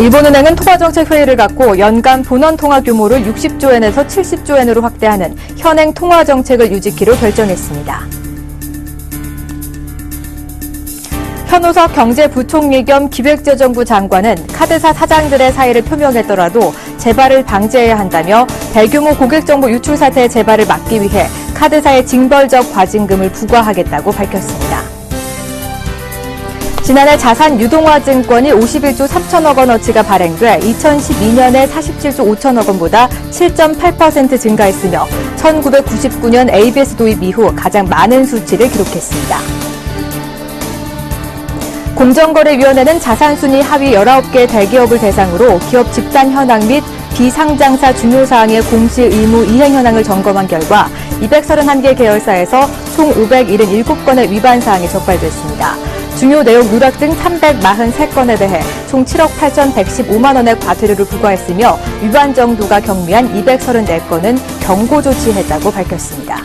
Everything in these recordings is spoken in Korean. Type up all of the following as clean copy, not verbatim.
일본은행은 통화정책 회의를 갖고 연간 본원 통화 규모를 60조 엔에서 70조 엔으로 확대하는 현행 통화정책을 유지키로 결정했습니다. 현우석 경제부총리 겸 기획재정부 장관은 카드사 사장들의 사의를 표명했더라도 재발을 방지해야 한다며 대규모 고객정보 유출 사태의 재발을 막기 위해 카드사의 징벌적 과징금을 부과하겠다고 밝혔습니다. 지난해 자산 유동화증권이 51조 3천억 원어치가 발행돼 2012년에 47조 5천억 원보다 7.8% 증가했으며 1999년 ABS 도입 이후 가장 많은 수치를 기록했습니다. 공정거래위원회는 자산순위 하위 19개 대기업을 대상으로 기업 집단 현황 및 비상장사 중요사항의 공시 의무 이행 현황을 점검한 결과 231개 계열사에서 총 577건의 위반 사항이 적발됐습니다. 중요 내용 누락 등 343건에 대해 총 7억 8,115만 원의 과태료를 부과했으며 위반 정도가 경미한 234건은 경고 조치했다고 밝혔습니다.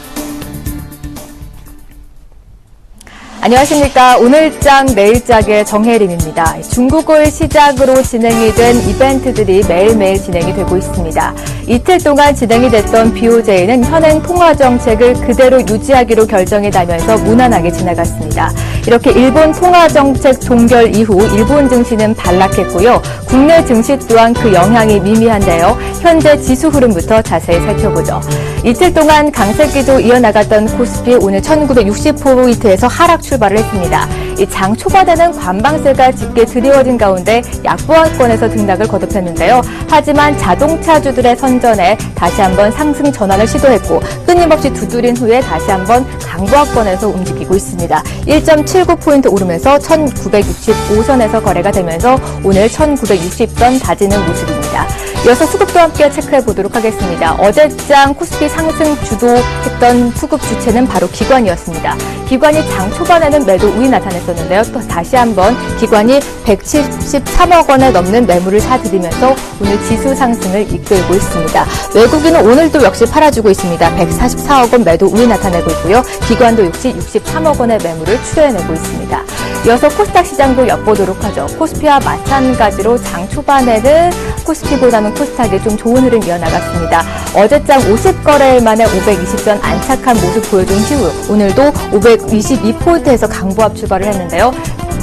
안녕하십니까. 오늘장 내일장의 정혜림입니다. 중국을 시작으로 진행이 된 이벤트들이 매일매일 진행이 되고 있습니다. 이틀 동안 진행이 됐던 BOJ는 현행 통화정책을 그대로 유지하기로 결정이 나면서 무난하게 지나갔습니다. 이렇게 일본 통화정책 동결 이후 일본 증시는 반락했고요. 국내 증시 또한 그 영향이 미미한데요. 현재 지수 흐름부터 자세히 살펴보죠. 이틀 동안 강세기도 이어나갔던 코스피 오늘 1960포인트에서 하락 출발을 했습니다. 이 장 초반에는 관방세가 짙게 드리워진 가운데 약보합권에서 등락을 거듭했는데요. 하지만 자동차주들의 선전에 다시 한번 상승 전환을 시도했고 끊임없이 두드린 후에 다시 한번 강보합권에서 움직이고 있습니다. 1.79포인트 오르면서 1965선에서 거래가 되면서 오늘 1960선 다지는 모습입니다. 이어서 수급도 함께 체크해 보도록 하겠습니다. 어제장 코스피 상승 주도했던 수급 주체는 바로 기관이었습니다. 기관이 장 초반에는 매도 우위 나타냈었는데요. 또 다시 한번 기관이 173억 원에 넘는 매물을 사들이면서 오늘 지수 상승을 이끌고 있습니다. 외국인은 오늘도 역시 팔아주고 있습니다. 144억 원 매도 우위 나타내고 있고요. 기관도 역시 63억 원의 매물을 추려내고 있습니다. 이어서 코스닥 시장도 엿보도록 하죠. 코스피와 마찬가지로 장 초반에는 코스피보다는 코스닥이 좀 좋은 흐름 이어나갔습니다. 어제장 50거래일 만에 520선 안착한 모습 보여준 이후 오늘도 522포인트에서 강보합 출발을 했는데요.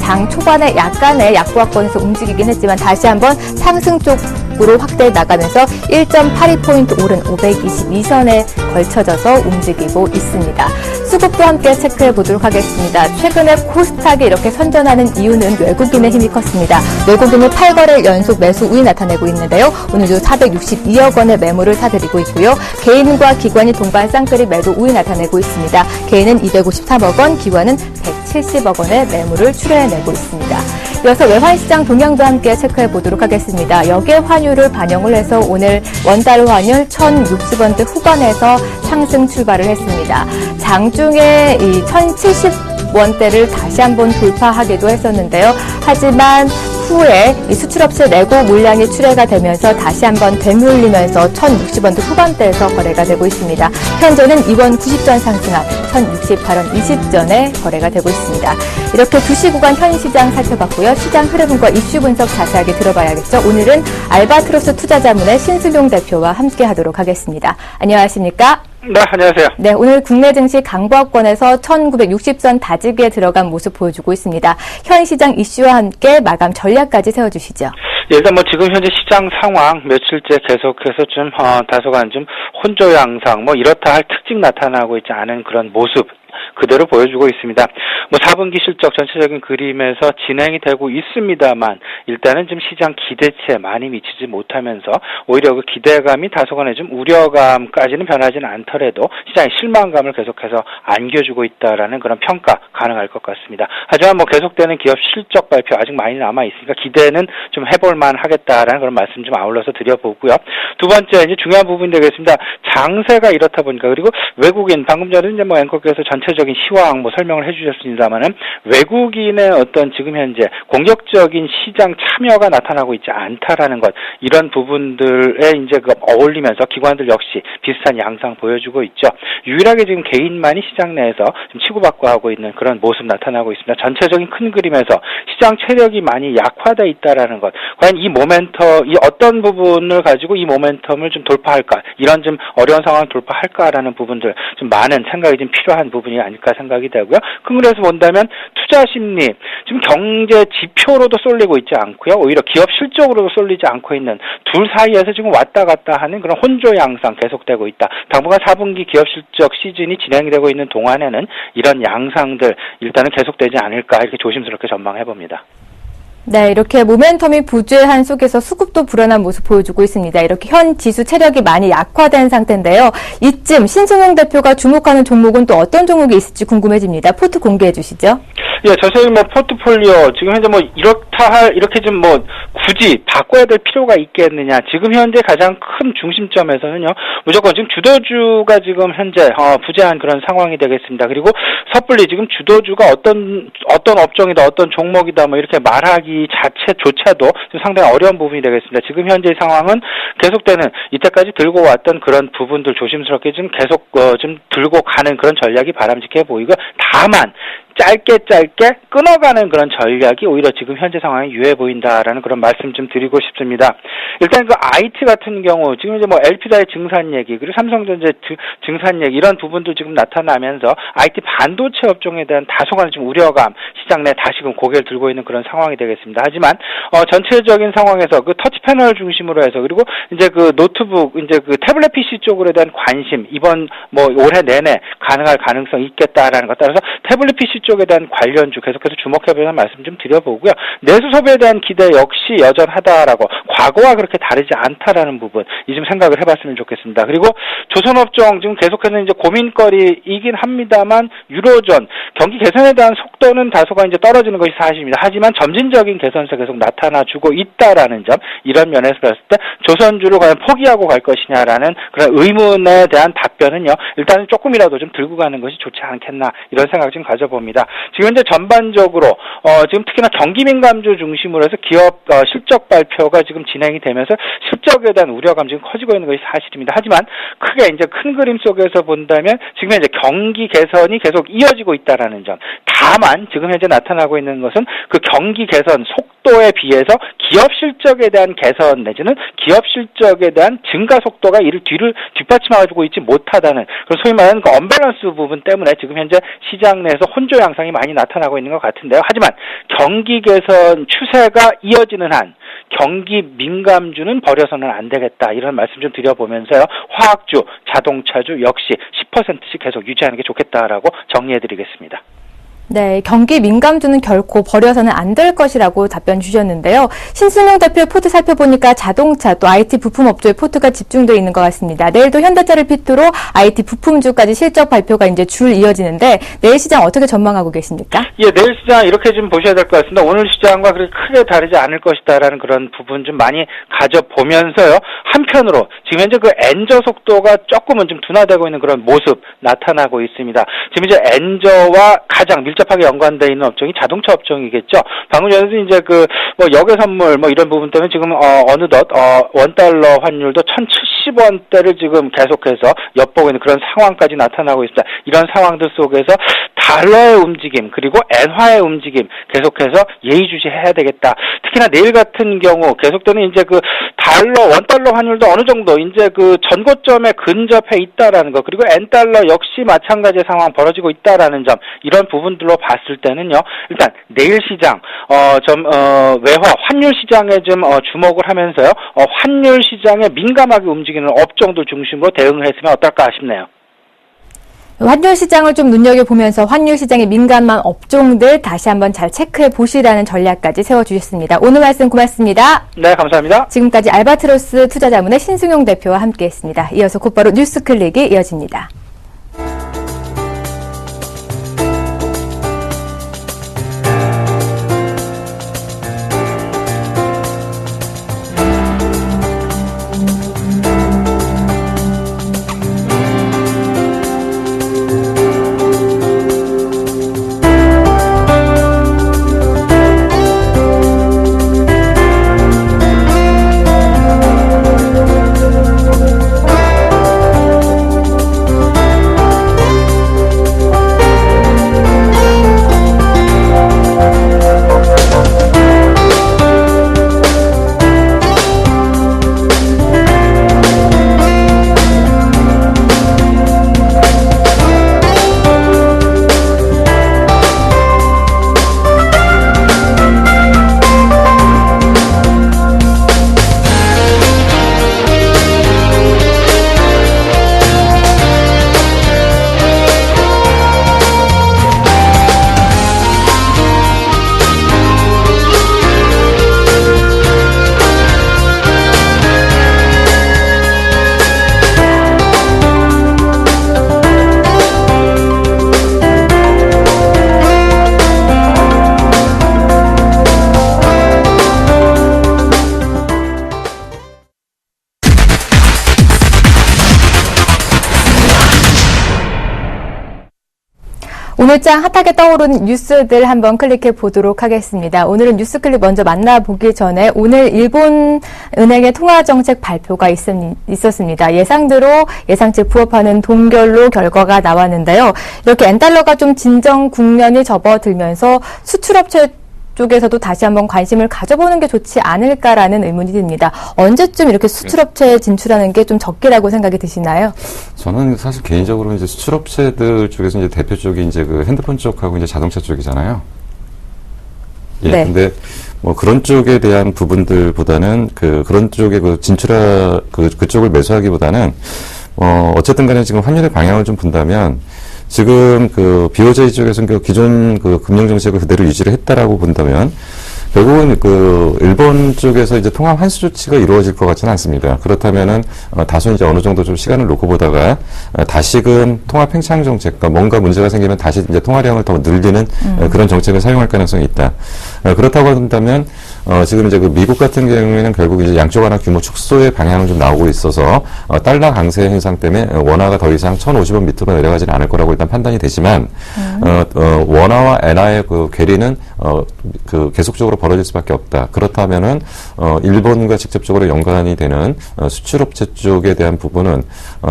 장 초반에 약간의 약보합권에서 움직이긴 했지만 다시 한번 상승 쪽으로 확대해 나가면서 1.82포인트 오른 522선에 걸쳐져서 움직이고 있습니다. 수급도 함께 체크해 보도록 하겠습니다. 최근에 코스닥이 이렇게 선전하는 이유는 외국인의 힘이 컸습니다. 외국인이 8거래일 연속 매수 우위 나타내고 있는데요. 오늘도 462억 원의 매물을 사들이고 있고요. 개인과 기관이 동반 쌍끌이 매도 우위 나타내고 있습니다. 개인은 253억 원, 기관은 170억 원의 매물을 추려내고 있습니다. 이어서 외환시장 동향도 함께 체크해 보도록 하겠습니다. 역외 환율을 반영을 해서 오늘 원달 환율 1,060원대 후반에서 상승 출발을 했습니다. 장중에 이 1,070원대를 다시 한번 돌파하기도 했었는데요. 하지만 후에 이 수출업체 내고 물량이 출회가 되면서 다시 한번 되물리면서 1,060원대 후반대에서 거래가 되고 있습니다. 현재는 2원 90전 상승한 1,068원 20전에 거래가 되고 있습니다. 이렇게 2시 구간 현 시장 살펴봤고요. 시장 흐름과 이슈 분석 자세하게 들어봐야겠죠. 오늘은 알바트로스 투자자문의 신슬용 대표와 함께 하도록 하겠습니다. 안녕하십니까? 네, 안녕하세요. 네, 오늘 국내 증시 강보합권에서 1960선 다지기에 들어간 모습 보여주고 있습니다. 현 시장 이슈와 함께 마감 전략까지 세워주시죠. 일단 지금 현재 시장 상황 며칠째 계속해서 좀 다소간 좀 혼조 양상 이렇다 할 특징 나타나고 있지 않은 그런 모습 그대로 보여주고 있습니다. 4분기 실적 전체적인 그림에서 진행이 되고 있습니다만 일단은 좀 시장 기대치에 많이 미치지 못하면서 오히려 그 기대감이 다소간의 좀 우려감까지는 변하지는 않더라도 시장의 실망감을 계속해서 안겨주고 있다라는 그런 평가 가능할 것 같습니다. 하지만 계속되는 기업 실적 발표 아직 많이 남아 있으니까 기대는 좀 해볼만 하겠다라는 그런 말씀 좀 아울러서 드려보고요. 두 번째 이제 중요한 부분이 되겠습니다. 장세가 이렇다 보니까 그리고 외국인 방금 전에 이제 앵커께서 전체 전체적인 시황 설명을 해주셨습니다만은 외국인의 어떤 지금 현재 공격적인 시장 참여가 나타나고 있지 않다라는 것, 이런 부분들에 이제 어울리면서 기관들 역시 비슷한 양상 보여주고 있죠. 유일하게 지금 개인만이 시장 내에서 좀 치고받고 하고 있는 그런 모습 나타나고 있습니다. 전체적인 큰 그림에서 시장 체력이 많이 약화되어 있다라는 것, 과연 이 모멘텀, 이 어떤 부분을 가지고 이 모멘텀을 좀 돌파할까, 이런 좀 어려운 상황을 돌파할까라는 부분들 좀 많은 생각이 좀 필요한 부분이 아닐까 생각이 되고요. 큰 그림에서 본다면 투자 심리, 지금 경제 지표로도 쏠리고 있지 않고요. 오히려 기업 실적으로도 쏠리지 않고 있는 둘 사이에서 지금 왔다 갔다 하는 그런 혼조 양상 계속되고 있다. 당분간 4분기 기업 실적 시즌이 진행되고 있는 동안에는 이런 양상들 일단은 계속되지 않을까, 이렇게 조심스럽게 전망해 봅니다. 네, 이렇게 모멘텀이 부재한 속에서 수급도 불안한 모습 보여주고 있습니다. 이렇게 현 지수 체력이 많이 약화된 상태인데요. 이쯤 신승용 대표가 주목하는 종목은 또 어떤 종목이 있을지 궁금해집니다. 포트 공개해 주시죠. 예, 저희 포트폴리오 지금 현재 이렇게 좀 굳이 바꿔야 될 필요가 있겠느냐. 지금 현재 가장 큰 중심점에서는요, 무조건 지금 주도주가 지금 현재 부재한 그런 상황이 되겠습니다. 그리고 섣불리 지금 주도주가 어떤 업종이다, 어떤 종목이다 이렇게 말하기 자체조차도 좀 상당히 어려운 부분이 되겠습니다. 지금 현재 상황은 계속되는 이때까지 들고 왔던 그런 부분들 조심스럽게 좀 계속 좀 들고 가는 그런 전략이 바람직해 보이고, 다만 짧게 끊어가는 그런 전략이 오히려 지금 현재 상황이 유해 보인다라는 그런 말씀 좀 드리고 싶습니다. 일단 IT 같은 경우 지금 이제 엘피다의 증산 얘기, 그리고 삼성전자 증산 얘기, 이런 부분도 지금 나타나면서 IT 반도체 업종에 대한 다소간 좀 우려감, 시장 내 다시금 고개를 들고 있는 그런 상황이 되겠습니다. 하지만 전체적인 상황에서 터치 패널 중심으로 해서, 그리고 이제 노트북, 이제 태블릿 PC 쪽으로 대한 관심, 이번 올해 내내 가능할 가능성이 있겠다라는 것 따라서 태블릿 PC 쪽에 대한 관련주 계속해서 주목해보는 말씀 좀 드려보고요. 내수 소비에 대한 기대 역시 여전하다라고, 과거와 그렇게 다르지 않다라는 부분, 이 좀 생각을 해봤으면 좋겠습니다. 그리고 조선업종 지금 계속해서 이제 고민거리이긴 합니다만, 유로존 경기 개선에 대한 속도는 다소가 이제 떨어지는 것이 사실입니다. 하지만 점진적인 개선세 계속 나타나주고 있다라는 점, 이런 면에서 봤을 때 조선주를 과연 포기하고 갈 것이냐라는 그런 의문에 대한 답변은요, 일단은 조금이라도 좀 들고 가는 것이 좋지 않겠나, 이런 생각 좀 가져봅니다. 지금 현재 전반적으로 지금 특히나 경기 민감주 중심으로 해서 기업 실적 발표가 지금 진행이 되면서 실적에 대한 우려감 지금 커지고 있는 것이 사실입니다. 하지만 크게 이제 큰 그림 속에서 본다면 지금 현재 경기 개선이 계속 이어지고 있다라는 점. 다만 지금 현재 나타나고 있는 것은 그 경기 개선 속도에 비해서 기업 실적에 대한 개선 내지는 기업 실적에 대한 증가 속도가 이를 뒷받침하고 있지 못하다는, 그런 소위 말하는 언밸런스 부분 때문에 지금 현재 시장 내에서 혼조 양상이 많이 나타나고 있는 것 같은데요. 하지만 경기 개선 추세가 이어지는 한 경기 민감주는 버려서는 안 되겠다, 이런 말씀 좀 드려보면서요, 화학주, 자동차주 역시 10%씩 계속 유지하는 게 좋겠다라고 정리해드리겠습니다. 네, 경기 민감주는 결코 버려서는 안 될 것이라고 답변 주셨는데요. 신승용 대표의 포트 살펴보니까 자동차 또 IT 부품 업종의 포트가 집중되어 있는 것 같습니다. 내일도 현대차를 필두로 IT 부품주까지 실적 발표가 이제 줄 이어지는데, 내일 시장 어떻게 전망하고 계십니까? 예, 내일 시장 이렇게 좀 보셔야 될 것 같습니다. 오늘 시장과 그렇게 크게 다르지 않을 것이다라는 그런 부분 좀 많이 가져보면서요. 한편으로 지금 현재 엔저 속도가 조금은 좀 둔화되고 있는 그런 모습 나타나고 있습니다. 지금 이제 엔저와 가장 밀접하게 연관되어 있는 업종이 자동차 업종이겠죠. 방금 전에도 이제 역외 선물 이런 부분 때문에 지금 어느덧 $1 환율도 1,070원대를 지금 계속해서 엿보고 있는 그런 상황까지 나타나고 있습니다. 이런 상황들 속에서 달러의 움직임, 그리고 엔화의 움직임 계속해서 예의주시해야 되겠다. 특히나 내일 같은 경우 계속되는 이제 $1 환율도 어느 정도 이제 전고점에 근접해 있다라는 거, 그리고 엔달러 역시 마찬가지의 상황 벌어지고 있다라는 점, 이런 부분들로 봤을 때는요, 일단 내일 시장 외화 환율 시장에 좀 주목을 하면서요, 환율 시장에 민감하게 움직이는 업종들 중심으로 대응을 했으면 어떨까 싶네요. 환율 시장을 좀 눈여겨보면서 환율 시장에 민감한 업종들 다시 한번 잘 체크해 보시라는 전략까지 세워주셨습니다. 오늘 말씀 고맙습니다. 네, 감사합니다. 지금까지 알바트로스 투자자문의 신승용 대표와 함께했습니다. 이어서 곧바로 뉴스 클릭이 이어집니다. 오늘장 핫하게 떠오르는 뉴스들 한번 클릭해 보도록 하겠습니다. 오늘은 뉴스 클릭 먼저 만나보기 전에 오늘 일본은행의 통화정책 발표가 있었습니다. 예상대로 예상치에 부합하는 동결로 결과가 나왔는데요. 이렇게 엔달러가 좀 진정 국면이 접어들면서 수출업체 쪽에서도 다시 한번 관심을 가져보는 게 좋지 않을까라는 의문이 듭니다. 언제쯤 이렇게 수출업체에 진출하는 게 좀 적기라고 생각이 드시나요? 저는 사실 개인적으로 이제 수출업체들 쪽에서 이제 대표 쪽이 이제 그 핸드폰 쪽하고 이제 자동차 쪽이잖아요. 예. 네. 근데 뭐 그런 쪽에 대한 부분들보다는 그런 쪽에 그쪽을 매수하기보다는 어쨌든 간에 지금 환율의 방향을 좀 본다면 지금 그 BOJ 쪽에서는 그 기존 그 금융 정책을 그대로 유지를 했다라고 본다면 결국은 그 일본 쪽에서 이제 통화 환수 조치가 이루어질 것 같지는 않습니다. 그렇다면은 다소 이제 어느 정도 좀 시간을 놓고 보다가 다시금 통화 팽창 정책, 그러니까 뭔가 문제가 생기면 다시 이제 통화량을 더 늘리는 그런 정책을 사용할 가능성이 있다. 그렇다고 한다면 지금 이제 그 미국 같은 경우에는 결국 이제 양쪽 완화 규모 축소의 방향은 좀 나오고 있어서 달러 강세 현상 때문에 원화가 더 이상 1,050원 밑으로 내려가지는 않을 거라고 일단 판단이 되지만 원화와 엔화의 그 괴리는 그 계속적으로 벌어질 수밖에 없다. 그렇다면은 일본과 직접적으로 연관이 되는 수출업체 쪽에 대한 부분은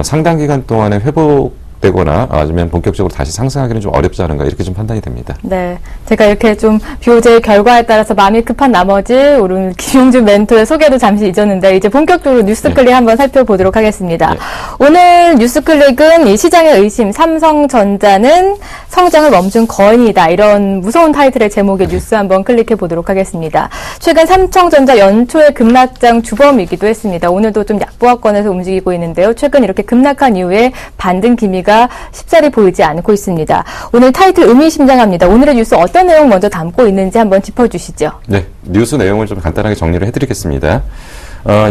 상당 기간 동안에 회복되거나 아니면 본격적으로 다시 상승하기는 좀 어렵지 않은가 이렇게 좀 판단이 됩니다. 네, 제가 이렇게 좀 BOJ 결과에 따라서 마음이 급한 나머지 오늘 김용준 멘토의 소개도 잠시 잊었는데 이제 본격적으로 뉴스클릭 한번 살펴보도록 하겠습니다. 오늘 뉴스클릭은 이 시장의 의심, 삼성전자는 성장을 멈춘 거인이다. 이런 무서운 타이틀의 제목의 뉴스 한번 클릭해 보도록 하겠습니다. 최근 삼성전자 연초의 급락장 주범이기도 했습니다. 오늘도 좀 약보합권에서 움직이고 있는데요. 최근 이렇게 급락한 이후에 반등 기미가 쉽사리 보이지 않고 있습니다. 오늘 타이틀 의미심장합니다. 오늘의 뉴스 어떤 내용 먼저 담고 있는지 한번 짚어주시죠. 네, 뉴스 내용을 좀 간단하게 정리를 해드리겠습니다.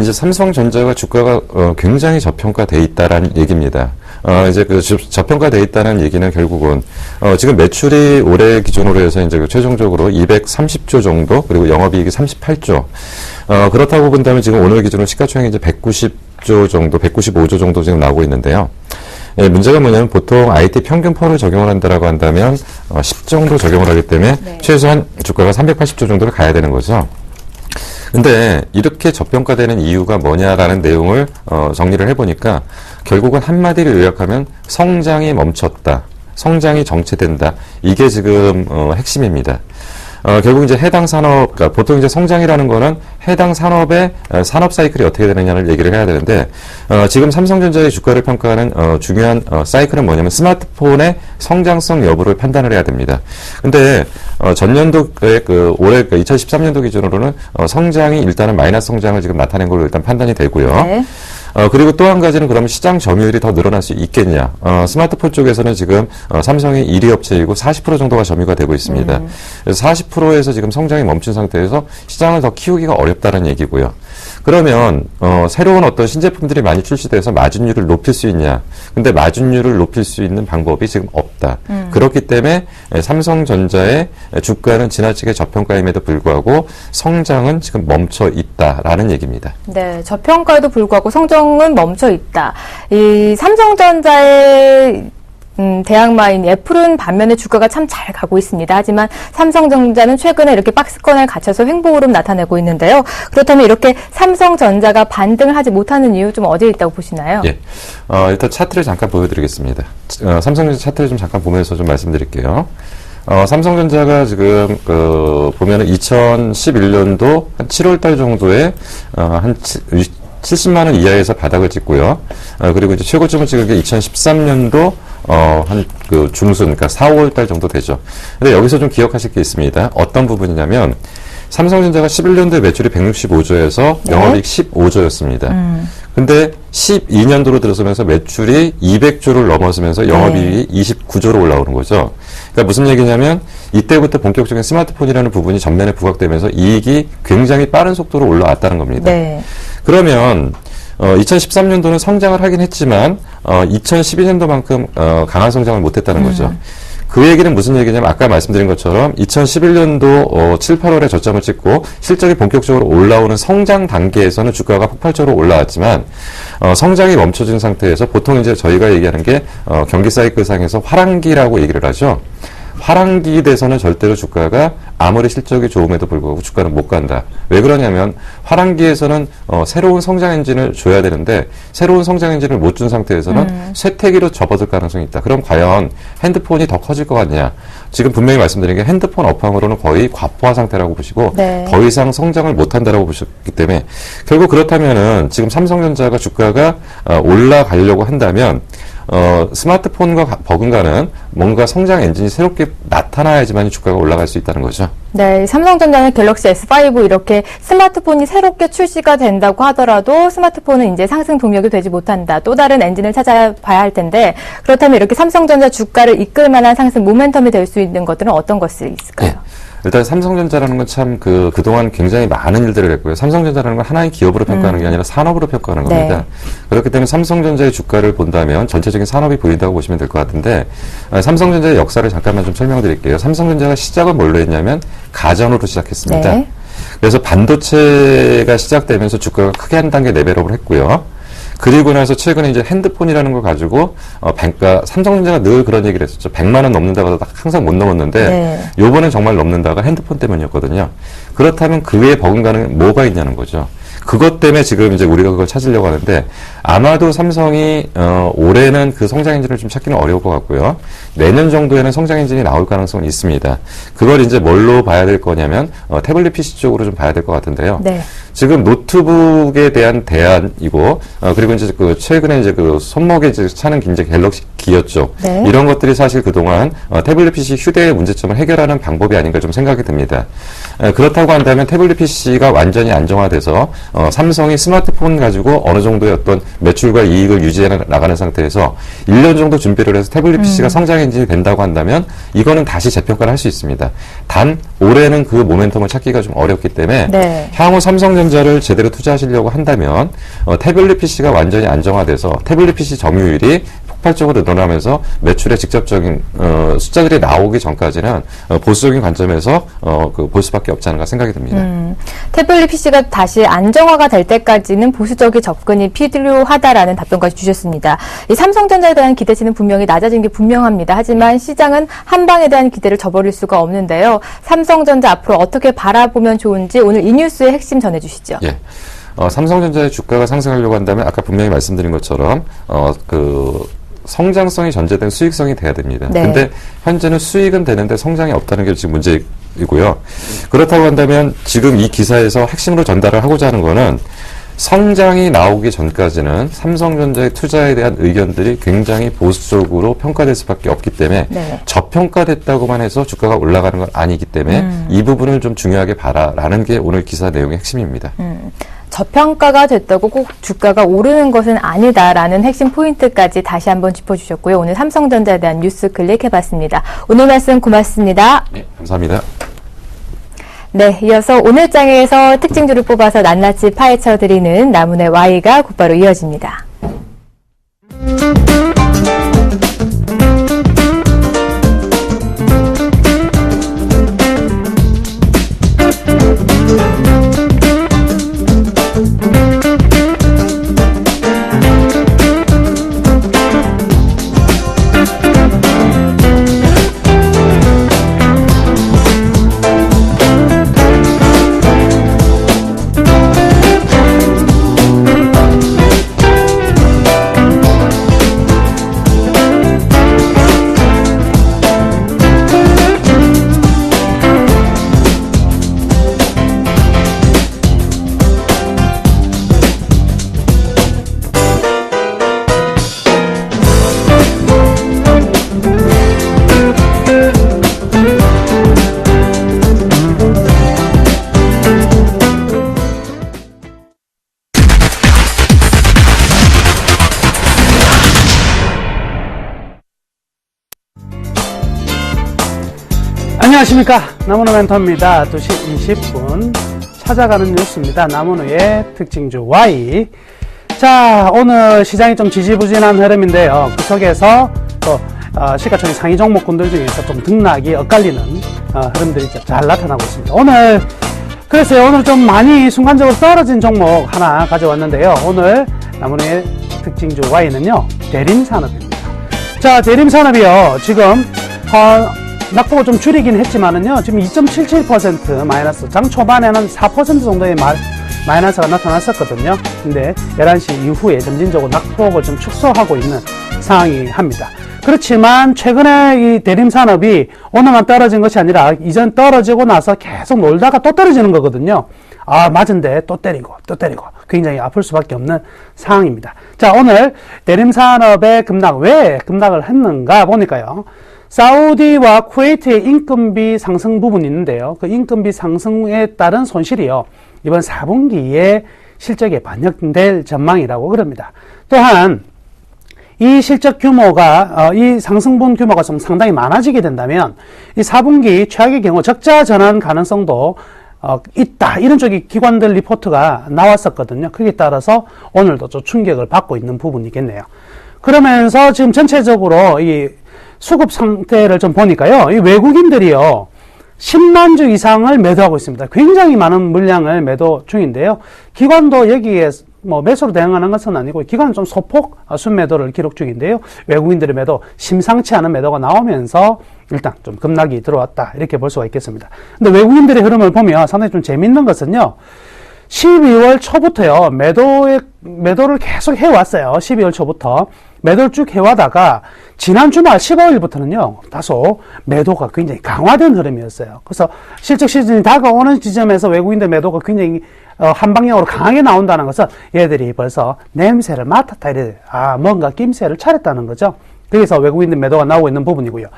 이제 삼성전자가 주가가 굉장히 저평가돼 있다라는 얘기입니다. 이제 그 저평가돼 있다는 얘기는 결국은 지금 매출이 올해 기준으로 해서 이제 그 최종적으로 230조 정도 그리고 영업이익이 38조. 그렇다고 본다면 지금 오늘 기준으로 시가총액이 이제 190조 정도, 195조 정도 지금 나오고 있는데요. 예, 문제가 뭐냐면 보통 IT 평균%를 적용을 한다라고 한다면 10 정도 적용을 하기 때문에 네. 최소한 주가가 380조 정도를 가야 되는 거죠. 근데 이렇게 저평가되는 이유가 뭐냐라는 내용을 정리를 해보니까 결국은 한마디로 요약하면 성장이 멈췄다. 성장이 정체된다. 이게 지금 핵심입니다. 결국 이제 해당 산업, 그러니까 보통 이제 성장이라는 거는 해당 산업의 산업 사이클이 어떻게 되느냐를 얘기를 해야 되는데, 지금 삼성전자의 주가를 평가하는 중요한 사이클은 뭐냐면 스마트폰의 성장성 여부를 판단을 해야 됩니다. 근데 전년도에 올해 2013년도 기준으로는 성장이 일단은 마이너스 성장을 지금 나타낸 걸로 일단 판단이 되고요. 네. 그리고 또 한 가지는 그러면 시장 점유율이 더 늘어날 수 있겠냐. 스마트폰 쪽에서는 지금 삼성이 1위 업체이고 40% 정도가 점유가 되고 있습니다. 그래서 40%에서 지금 성장이 멈춘 상태에서 시장을 더 키우기가 어렵다는 얘기고요. 그러면 새로운 어떤 신제품들이 많이 출시돼서 마진율을 높일 수 있냐. 근데 마진율을 높일 수 있는 방법이 지금 없다. 그렇기 때문에 삼성전자의 주가는 지나치게 저평가임에도 불구하고 성장은 지금 멈춰 있다라는 얘기입니다. 네, 저평가에도 불구하고 성장은 멈춰 있다. 이 삼성전자의 대항마인 애플은 반면에 주가가 참 잘 가고 있습니다. 하지만 삼성전자는 최근에 이렇게 박스권에 갇혀서 횡보흐름 나타내고 있는데요. 그렇다면 이렇게 삼성전자가 반등을 하지 못하는 이유 좀 어디에 있다고 보시나요? 예, 일단 차트를 잠깐 보여드리겠습니다. 삼성전자 차트를 좀 잠깐 보면서 좀 말씀드릴게요. 삼성전자가 지금 보면은 2011년도 한 7월달 정도에 한 70만 원 이하에서 바닥을 찍고요. 그리고 이제 최고점을 찍은 게 2013년도 한 중순, 그러니까 4, 5월 달 정도 되죠. 근데 여기서 좀 기억하실 게 있습니다. 어떤 부분이냐면 삼성전자가 11년도에 매출이 165조에서 네. 영업이익 15조였습니다. 근데 12년도로 들어서면서 매출이 200조를 넘어서면서 영업이익이 29조로 올라오는 거죠. 그러니까 무슨 얘기냐면 이때부터 본격적인 스마트폰이라는 부분이 전면에 부각되면서 이익이 굉장히 빠른 속도로 올라왔다는 겁니다. 네. 그러면 2013년도는 성장을 하긴 했지만 2012년도만큼 강한 성장을 못했다는 거죠. 그 얘기는 무슨 얘기냐면 아까 말씀드린 것처럼 2011년도 7, 8월에 저점을 찍고 실적이 본격적으로 올라오는 성장 단계에서는 주가가 폭발적으로 올라왔지만 성장이 멈춰진 상태에서 보통 이제 저희가 얘기하는 게 경기 사이클상에서 화랑기라고 얘기를 하죠. 화랑기 돼서는 절대로 주가가 아무리 실적이 좋음에도 불구하고 주가는 못 간다. 왜 그러냐면 화랑기에서는 새로운 성장 엔진을 줘야 되는데 새로운 성장 엔진을 못 준 상태에서는 쇠퇴기로 접어들 가능성이 있다. 그럼 과연 핸드폰이 더 커질 것 같냐? 지금 분명히 말씀드린 게 핸드폰 업황으로는 거의 과포화 상태라고 보시고 네. 더 이상 성장을 못 한다라고 보셨기 때문에 결국 그렇다면은 지금 삼성전자가 주가가 올라가려고 한다면 스마트폰과 버금가는 뭔가 성장 엔진이 새롭게 나타나야지만 주가가 올라갈 수 있다는 거죠. 네, 삼성전자는 갤럭시 S5 이렇게 스마트폰이 새롭게 출시가 된다고 하더라도 스마트폰은 이제 상승 동력이 되지 못한다. 또 다른 엔진을 찾아봐야 할 텐데 그렇다면 이렇게 삼성전자 주가를 이끌 만한 상승 모멘텀이 될 수 있는 것들은 어떤 것이 있을까요? 네. 일단 삼성전자라는 건 참 그동안 굉장히 많은 일들을 했고요. 삼성전자라는 건 하나의 기업으로 평가하는 게 아니라 산업으로 평가하는 겁니다. 네. 그렇기 때문에 삼성전자의 주가를 본다면 전체적인 산업이 보인다고 보시면 될 것 같은데 삼성전자의 역사를 잠깐만 좀 설명드릴게요. 삼성전자가 시작은 뭘로 했냐면 가전으로 시작했습니다. 네. 그래서 반도체가 시작되면서 주가가 크게 한 단계 레벨업을 했고요. 그리고 나서 최근에 이제 핸드폰이라는 걸 가지고 삼성전자가 늘 그런 얘기를 했었죠. 100만 원 넘는다고 해도 항상 못 넘었는데 네. 요번엔 정말 넘는다가 핸드폰 때문이었거든요. 그렇다면 그 외에 버금가는 뭐가 있냐는 거죠. 그것 때문에 지금 이제 우리가 그걸 찾으려고 하는데 아마도 삼성이 올해는 그 성장 엔진을 좀 찾기는 어려울 것 같고요. 내년 정도에는 성장 엔진이 나올 가능성은 있습니다. 그걸 이제 뭘로 봐야 될 거냐면 태블릿 PC 쪽으로 좀 봐야 될 것 같은데요. 네. 지금 노트북에 대한 대안이고 그리고 이제 최근에 이제 손목에 이제 차는 이제 갤럭시 기어 쪽 네. 이런 것들이 사실 그동안 태블릿 PC 휴대의 문제점을 해결하는 방법이 아닌가 좀 생각이 듭니다. 그렇다고 한다면 태블릿 PC가 완전히 안정화돼서 삼성이 스마트폰 가지고 어느 정도의 어떤 매출과 이익을 유지해 나가는 상태에서 1년 정도 준비를 해서 태블릿 PC가 성장 엔진이 된다고 한다면 이거는 다시 재평가를 할 수 있습니다. 단 올해는 그 모멘텀을 찾기가 좀 어렵기 때문에 네. 향후 삼성전자를 제대로 투자하시려고 한다면 태블릿 PC가 완전히 안정화돼서 태블릿 PC 점유율이 폭발적으로 늘어나면서 매출의 직접적인 숫자들이 나오기 전까지는 보수적인 관점에서 볼 수밖에 없지 않을까 생각이 듭니다. 태블릿 PC가 다시 안정화가 될 때까지는 보수적인 접근이 필요하다라는 답변까지 주셨습니다. 이 삼성전자에 대한 기대치는 분명히 낮아진 게 분명합니다. 하지만 시장은 한방에 대한 기대를 저버릴 수가 없는데요. 삼성전자 앞으로 어떻게 바라보면 좋은지 오늘 이 뉴스의 핵심 전해주시죠. 예. 삼성전자의 주가가 상승하려고 한다면 아까 분명히 말씀드린 것처럼 성장성이 전제된 수익성이 돼야 됩니다. 네. 근데 현재는 수익은 되는데 성장이 없다는 게 지금 문제이고요. 그렇다고 한다면 지금 이 기사에서 핵심으로 전달을 하고자 하는 거는 성장이 나오기 전까지는 삼성전자의 투자에 대한 의견들이 굉장히 보수적으로 평가될 수밖에 없기 때문에 네. 저평가됐다고만 해서 주가가 올라가는 건 아니기 때문에 이 부분을 좀 중요하게 봐라라는 게 오늘 기사 내용의 핵심입니다. 저평가가 됐다고 꼭 주가가 오르는 것은 아니다라는 핵심 포인트까지 다시 한번 짚어주셨고요. 오늘 삼성전자에 대한 뉴스 클릭해봤습니다. 오늘 말씀 고맙습니다. 네, 감사합니다. 네, 이어서 오늘 장에서 특징주를 뽑아서 낱낱이 파헤쳐드리는 나문의 Y가 곧바로 이어집니다. 안녕하십니까. 나무노 멘토입니다. 2시 20분 찾아가는 뉴스입니다. 나무노의 특징주 Y. 자, 오늘 시장이 좀 지지부진한 흐름인데요. 그 속에서 또 시가총액 상위 종목군들 중에서 좀 등락이 엇갈리는 흐름들이 잘 나타나고 있습니다. 오늘 좀 많이 순간적으로 떨어진 종목 하나 가져왔는데요. 오늘 나무의 특징주 Y는요, 대림산업입니다. 자, 대림산업이요, 지금 낙폭을 좀 줄이긴 했지만은요, 지금 2.77% 마이너스, 장 초반에는 4% 정도의 마이너스가 나타났었거든요. 근데 11시 이후에 점진적으로 낙폭을 좀 축소하고 있는 상황이 합니다. 그렇지만 최근에 이 대림산업이 오늘만 떨어진 것이 아니라 이전 떨어지고 나서 계속 놀다가 또 떨어지는 거거든요. 맞은데 또 때리고 굉장히 아플 수밖에 없는 상황입니다. 자, 오늘 대림산업의 급락, 왜 급락을 했는가 보니까요, 사우디와 쿠웨이트의 인건비 상승 부분이 있는데요. 그 인건비 상승에 따른 손실이요, 이번 4분기에 실적에 반영될 전망이라고 그럽니다. 또한 이 실적 규모가, 이 상승분 규모가 좀 상당히 많아지게 된다면 이 4분기 최악의 경우 적자 전환 가능성도 있다, 이런 쪽이 기관들 리포트가 나왔었거든요. 거기에 따라서 오늘도 좀 충격을 받고 있는 부분이겠네요. 그러면서 지금 전체적으로 이 수급 상태를 좀 보니까요, 이 외국인들이요, 10만 주 이상을 매도하고 있습니다. 굉장히 많은 물량을 매도 중인데요. 기관도 여기에 매수로 대응하는 것은 아니고, 기관은 좀 소폭 순매도를 기록 중인데요. 외국인들의 매도, 심상치 않은 매도가 나오면서 일단 좀 급락이 들어왔다, 이렇게 볼 수가 있겠습니다. 근데 외국인들의 흐름을 보면 상당히 좀 재밌는 것은요, 12월 초부터요, 매도를 계속 해왔어요. 12월 초부터. 매도를 쭉 해와다가, 지난 주말 15일부터는요, 다소 매도가 굉장히 강화된 흐름이었어요. 그래서 실적 시즌이 다가오는 지점에서 외국인들 매도가 굉장히 한 방향으로 강하게 나온다는 것은 얘들이 벌써 냄새를 맡았다, 뭔가 낌새를 차렸다는 거죠. 그래서 외국인들 매도가 나오고 있는 부분이고요.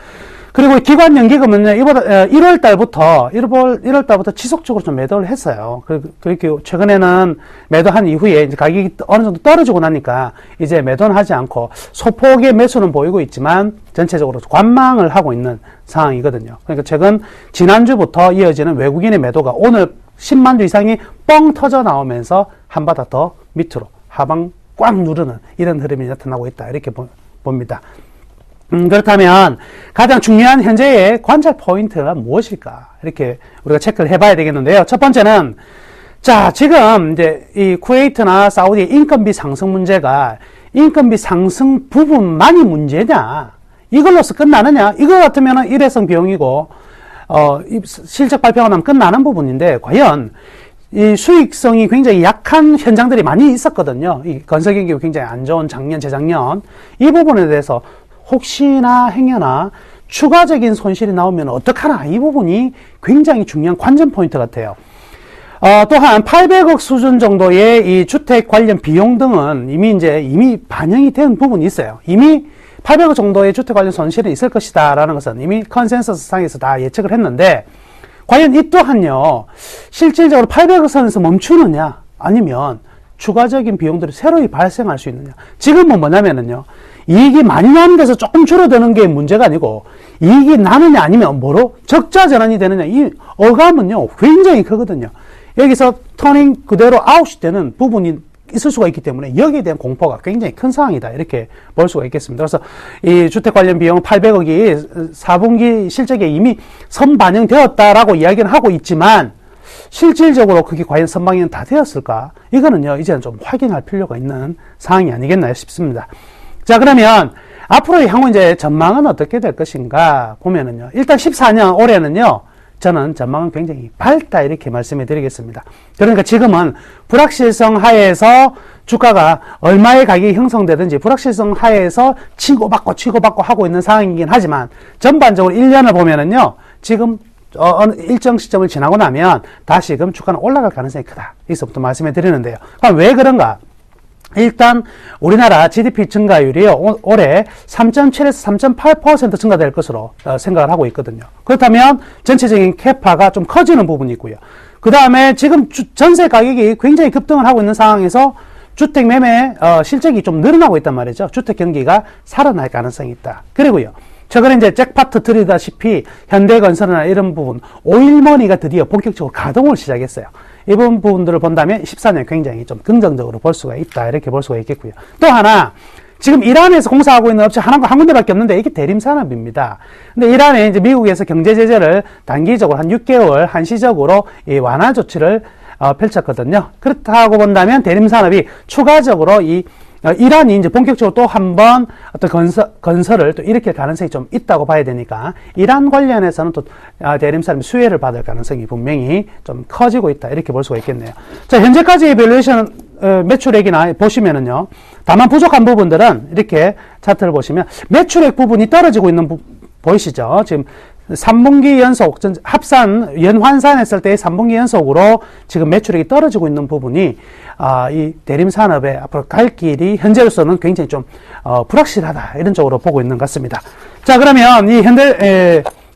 그리고 기관 연기금은요, 1월 달부터 지속적으로 좀 매도를 했어요. 그리고 최근에는 매도한 이후에 이제 가격이 어느 정도 떨어지고 나니까 이제 매도는 하지 않고 소폭의 매수는 보이고 있지만 전체적으로 관망을 하고 있는 상황이거든요. 그러니까 지난주부터 이어지는 외국인의 매도가 오늘 10만 주 이상이 뻥 터져 나오면서 한 바닥 더 밑으로 하방 꽉 누르는 이런 흐름이 나타나고 있다, 이렇게 봅니다. 그렇다면 가장 중요한 현재의 관찰 포인트가 무엇일까, 이렇게 우리가 체크를 해봐야 되겠는데요. 첫 번째는, 자, 지금 이제 이 쿠웨이트나 사우디의 인건비 상승 문제가 인건비 상승 부분만이 문제냐, 이걸로서 끝나느냐, 이거 같으면 일회성 비용이고 실적 발표가 나면 끝나는 부분인데, 과연 이 수익성이 굉장히 약한 현장들이 많이 있었거든요. 이 건설 경기가 굉장히 안 좋은 작년, 재작년, 이 부분에 대해서 혹시나 행여나 추가적인 손실이 나오면 어떡하나, 이 부분이 굉장히 중요한 관전 포인트 같아요. 또한 800억 수준 정도의 이 주택 관련 비용 등은 이미 반영이 된 부분이 있어요. 이미 800억 정도의 주택 관련 손실이 있을 것이다 라는 것은 이미 컨센서스 상에서 다 예측을 했는데, 과연 이 또한요, 실질적으로 800억 선에서 멈추느냐, 아니면 추가적인 비용들이 새로이 발생할 수 있느냐. 지금은 뭐냐면은요, 이익이 많이 나는 데서 조금 줄어드는 게 문제가 아니고, 이익이 나느냐 아니면 적자 전환이 되느냐, 이 어감은요 굉장히 크거든요. 여기서 터닝 그대로 아웃이 되는 부분이 있을 수가 있기 때문에 여기에 대한 공포가 굉장히 큰 상황이다, 이렇게 볼 수가 있겠습니다. 그래서 이 주택 관련 비용 800억이 4분기 실적에 이미 선반영되었다라고 이야기를 하고 있지만, 실질적으로 그게 과연 선반영은 다 되었을까? 이거는요, 이제는 좀 확인할 필요가 있는 상황이 아니겠나 싶습니다. 자, 그러면 앞으로 향후 이제 전망은 어떻게 될 것인가 보면은요, 일단 14년 올해는요, 저는 전망은 굉장히 밝다, 이렇게 말씀해 드리겠습니다. 그러니까 지금은 불확실성 하에서 주가가 얼마의 가격이 형성되든지 불확실성 하에서 치고받고 하고 있는 상황이긴 하지만, 전반적으로 1년을 보면은요, 지금 어느 일정 시점을 지나고 나면 다시금 주가는 올라갈 가능성이 크다, 여기서부터 말씀해 드리는데요. 그럼 왜 그런가? 일단 우리나라 GDP 증가율이 올해 3.7에서 3.8% 증가될 것으로 생각을 하고 있거든요. 그렇다면 전체적인 캐파가 좀 커지는 부분이 있고요. 그 다음에 지금 전세 가격이 굉장히 급등을 하고 있는 상황에서 주택 매매 실적이 좀 늘어나고 있단 말이죠. 주택 경기가 살아날 가능성이 있다. 그리고요, 최근에 이제 잭파트 드리다시피 현대건설이나 이런 부분, 오일머니가 드디어 본격적으로 가동을 시작했어요. 이번 부분들을 본다면 14년 굉장히 좀 긍정적으로 볼 수가 있다, 이렇게 볼 수가 있겠고요. 또 하나, 지금 이란에서 공사하고 있는 업체 한 군데밖에 없는데 이게 대림산업입니다. 근데 이란에 이제 미국에서 경제 제재를 단기적으로 한 6개월 한시적으로 이 완화 조치를 펼쳤거든요. 그렇다고 본다면 대림산업이 추가적으로 이란이 이제 본격적으로 또 한 번 어떤 건설을 또 일으킬 가능성이 좀 있다고 봐야 되니까 이란 관련해서는 또 대림산업이 수혜를 받을 가능성이 분명히 좀 커지고 있다. 이렇게 볼 수가 있겠네요. 자, 현재까지의 밸류에이션 매출액이나 보시면은요. 다만 부족한 부분들은 이렇게 차트를 보시면 매출액 부분이 떨어지고 있는 보이시죠? 지금 3분기 연속, 연환산했을 때의 3분기 연속으로 지금 매출액이 떨어지고 있는 부분이, 이 대림산업의 앞으로 갈 길이 현재로서는 굉장히 좀, 불확실하다. 이런 쪽으로 보고 있는 것 같습니다. 자, 그러면 이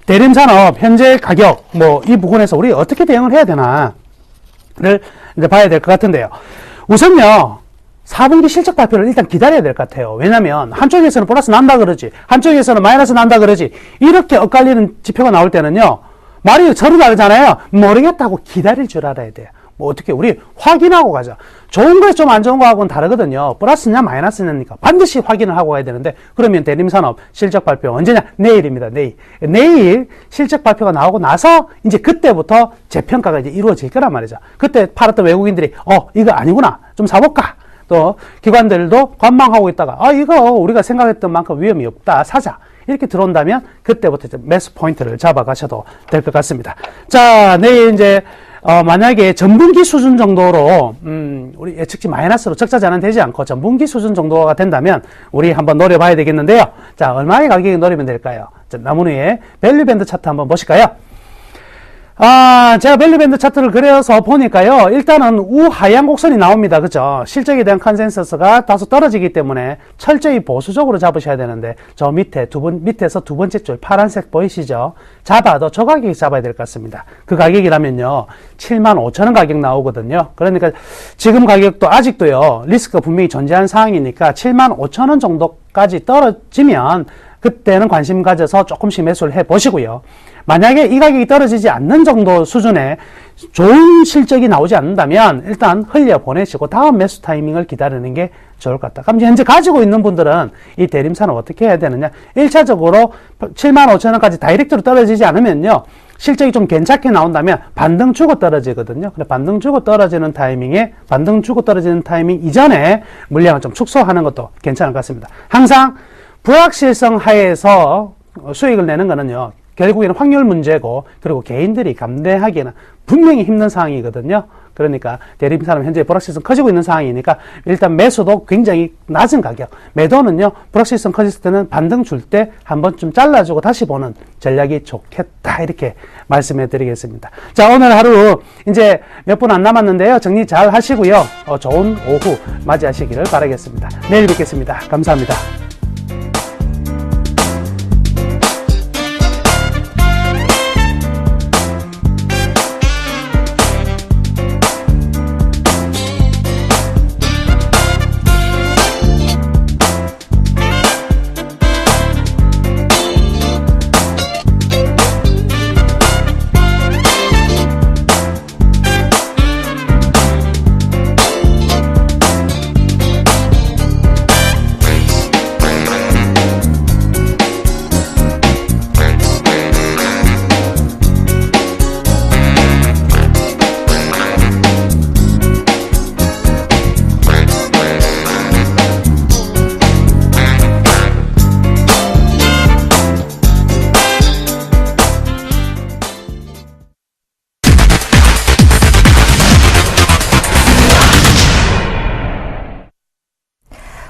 대림산업 현재 가격, 이 부분에서 우리 어떻게 대응을 해야 되나를 이제 봐야 될 것 같은데요. 우선요, 4분기 실적 발표를 일단 기다려야 될 것 같아요. 왜냐면 한쪽에서는 플러스 난다 그러지, 한쪽에서는 마이너스 난다 그러지, 이렇게 엇갈리는 지표가 나올 때는요, 말이 서로 다르잖아요. 모르겠다고 기다릴 줄 알아야 돼요. 어떻게 우리 확인하고 가자. 좋은 거에 좀 안 좋은 거하고는 다르거든요. 플러스냐 마이너스냐니까 반드시 확인을 하고 가야 되는데, 그러면 대림산업 실적 발표 언제냐? 내일입니다. 내일 실적 발표가 나오고 나서 이제 그때부터 재평가가 이제 이루어질 거란 말이죠. 그때 팔았던 외국인들이 이거 아니구나, 좀 사볼까? 또 기관들도 관망하고 있다가 이거 우리가 생각했던 만큼 위험이 없다, 사자, 이렇게 들어온다면 그때부터 이제 매수 포인트를 잡아가셔도 될 것 같습니다. 자, 내일 이제 만약에 전분기 수준 정도로 우리 예측치 마이너스로 적자 전환 되지 않고 전분기 수준 정도가 된다면 우리 한번 노려봐야 되겠는데요. 자, 얼마의 가격이 노리면 될까요? 자, 나무위의 밸류밴드 차트 한번 보실까요? 제가 밸류밴드 차트를 그려서 보니까요, 일단은 우하향 곡선이 나옵니다. 그죠? 실적에 대한 컨센서스가 다소 떨어지기 때문에 철저히 보수적으로 잡으셔야 되는데, 저 밑에서 두 번째 줄 파란색 보이시죠? 잡아도 저 가격이 잡아야 될 것 같습니다. 그 가격이라면요, 75,000원 가격 나오거든요. 그러니까 지금 가격도 아직도요, 리스크가 분명히 존재하는 상황이니까 75,000원 정도까지 떨어지면 그때는 관심 가져서 조금씩 매수를 해 보시고요. 만약에 이 가격이 떨어지지 않는 정도 수준의 좋은 실적이 나오지 않는다면 일단 흘려보내시고 다음 매수 타이밍을 기다리는 게 좋을 것 같다. 그럼 현재 가지고 있는 분들은 이 대림산업 어떻게 해야 되느냐? 1차적으로 75,000원까지 다이렉트로 떨어지지 않으면요, 실적이 좀 괜찮게 나온다면 반등 주고 떨어지거든요. 근데 반등 주고 떨어지는 타이밍 이전에 물량을 좀 축소하는 것도 괜찮을 것 같습니다. 항상 불확실성 하에서 수익을 내는 거는요, 결국에는 확률 문제고, 그리고 개인들이 감내하기에는 분명히 힘든 상황이거든요. 그러니까 대림산업 현재 불확실성 커지고 있는 상황이니까 일단 매수도 굉장히 낮은 가격, 매도는요, 불확실성 커졌을 때는 반등 줄 때 한 번쯤 잘라주고 다시 보는 전략이 좋겠다, 이렇게 말씀해 드리겠습니다. 자, 오늘 하루 이제 몇 분 안 남았는데요, 정리 잘 하시고요, 좋은 오후 맞이하시기를 바라겠습니다. 내일 뵙겠습니다. 감사합니다.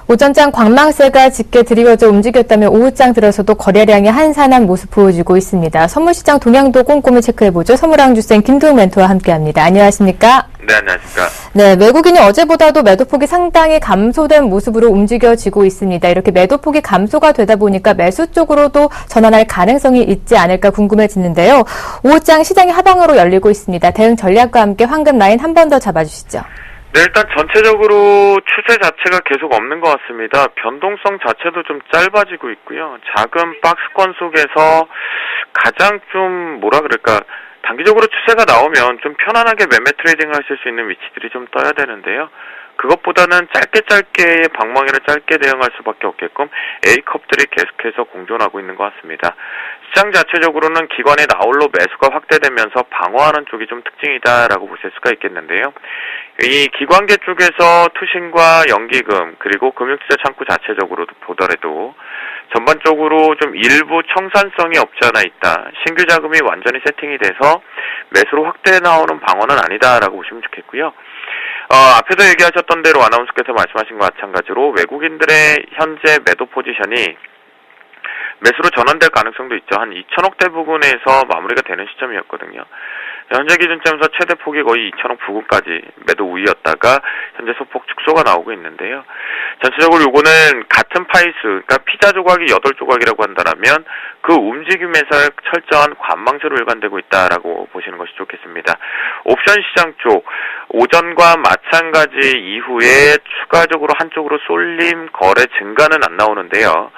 오전장 광망세가 짙게 들이워져 움직였다면 오후장 들어서도 거래량이 한산한 모습 보여주고 있습니다. 선물시장 동향도 꼼꼼히 체크해보죠. 선물왕주센 김도욱 멘토와 함께합니다. 안녕하십니까? 네, 안녕하십니까? 네, 외국인이 어제보다도 매도폭이 상당히 감소된 모습으로 움직여지고 있습니다. 이렇게 매도폭이 감소가 되다 보니까 매수 쪽으로도 전환할 가능성이 있지 않을까 궁금해지는데요. 오후장 시장이 하방으로 열리고 있습니다. 대응 전략과 함께 황금 라인 한 번 더 잡아주시죠. 네, 일단 전체적으로 추세 자체가 계속 없는 것 같습니다. 변동성 자체도 좀 짧아지고 있고요. 작은 박스권 속에서 가장 좀 단기적으로 추세가 나오면 좀 편안하게 매매 트레이딩을 하실 수 있는 위치들이 좀 떠야 되는데요. 그것보다는 짧게 방망이를 짧게 대응할 수밖에 없게끔 A컵들이 계속해서 공존하고 있는 것 같습니다. 시장 자체적으로는 기관의 나홀로 매수가 확대되면서 방어하는 쪽이 좀 특징이다라고 보실 수가 있겠는데요. 이 기관계 쪽에서 투신과 연기금 그리고 금융투자 창구 자체적으로도 보더라도 전반적으로 좀 일부 청산성이 없지 않아 있다. 신규 자금이 완전히 세팅이 돼서 매수로 확대 나오는 방어는 아니다라고 보시면 좋겠고요. 앞에서 얘기하셨던 대로 아나운서께서 말씀하신 것 마찬가지로 외국인들의 현재 매도 포지션이 매수로 전환될 가능성도 있죠. 한 2천억대 부근에서 마무리가 되는 시점이었거든요. 현재 기준점에서 최대 폭이 거의 2천억 부근까지 매도 우위였다가 현재 소폭 축소가 나오고 있는데요. 전체적으로 요거는 같은 파이수, 그러니까 피자 조각이 8조각이라고 한다면 그 움직임에서 철저한 관망세로 일관되고 있다라고 보시는 것이 좋겠습니다. 옵션 시장 쪽, 오전과 마찬가지 이후에 추가적으로 한쪽으로 쏠림, 거래 증가는 안 나오는데요.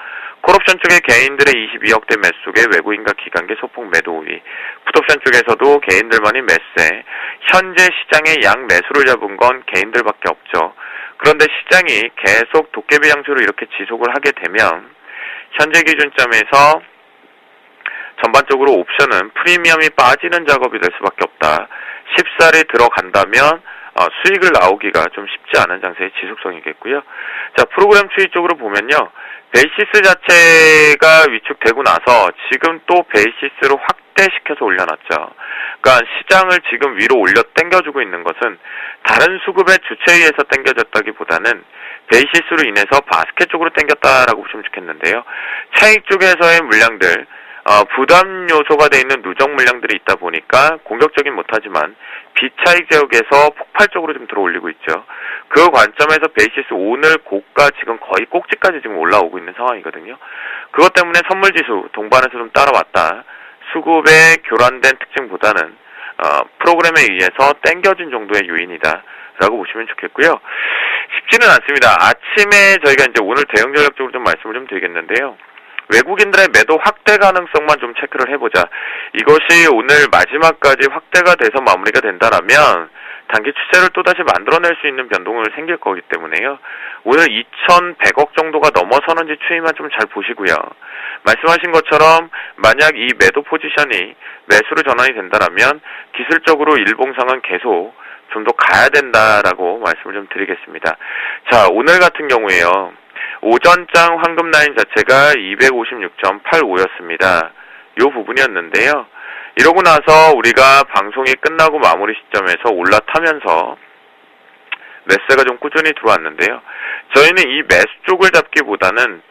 콜옵션 쪽에 개인들의 22억대 매수 속에 외국인과 기관계 소폭 매도 우위, 풋옵션 쪽에서도 개인들만이 매세, 현재 시장의 양 매수를 잡은 건 개인들밖에 없죠. 그런데 시장이 계속 도깨비 양수로 이렇게 지속을 하게 되면 현재 기준점에서 전반적으로 옵션은 프리미엄이 빠지는 작업이 될 수밖에 없다. 14를 들어간다면 수익을 나오기가 좀 쉽지 않은 장세의 지속성이겠고요. 자, 프로그램 추이 쪽으로 보면요. 베이시스 자체가 위축되고 나서 지금 또 베이시스로 확대시켜서 올려놨죠. 그러니까 시장을 지금 위로 올려 당겨주고 있는 것은 다른 수급의 주체에 의해서 당겨졌다기보다는 베이시스로 인해서 바스켓 쪽으로 당겼다라고 보시면 좋겠는데요. 차익 쪽에서의 물량들, 부담 요소가 돼 있는 누적 물량들이 있다 보니까 공격적인 못하지만 비차익 지역에서 폭발적으로 좀 들어올리고 있죠. 그 관점에서 베이시스 오늘 고가 지금 거의 꼭지까지 지금 올라오고 있는 상황이거든요. 그것 때문에 선물지수 동반해서 좀 따라왔다. 수급의 교란된 특징보다는 프로그램에 의해서 땡겨진 정도의 요인이다 라고 보시면 좋겠고요. 쉽지는 않습니다. 아침에 저희가 이제 오늘 대응 전략적으로 좀 말씀을 좀 드리겠는데요. 외국인들의 매도 확대 가능성만 좀 체크를 해보자. 이것이 오늘 마지막까지 확대가 돼서 마무리가 된다라면 단기 추세를 또다시 만들어낼 수 있는 변동을 생길 거기 때문에요. 오늘 2,100억 정도가 넘어서는지 추이만 좀 잘 보시고요. 말씀하신 것처럼 만약 이 매도 포지션이 매수로 전환이 된다라면 기술적으로 일봉상은 계속 좀 더 가야 된다라고 말씀을 좀 드리겠습니다. 자, 오늘 같은 경우에요. 오전장 황금 라인 자체가 256.85였습니다. 요 부분이었는데요. 이러고 나서 우리가 방송이 끝나고 마무리 시점에서 올라타면서 매수가 좀 꾸준히 들어왔는데요. 저희는 이 매수 쪽을 잡기보다는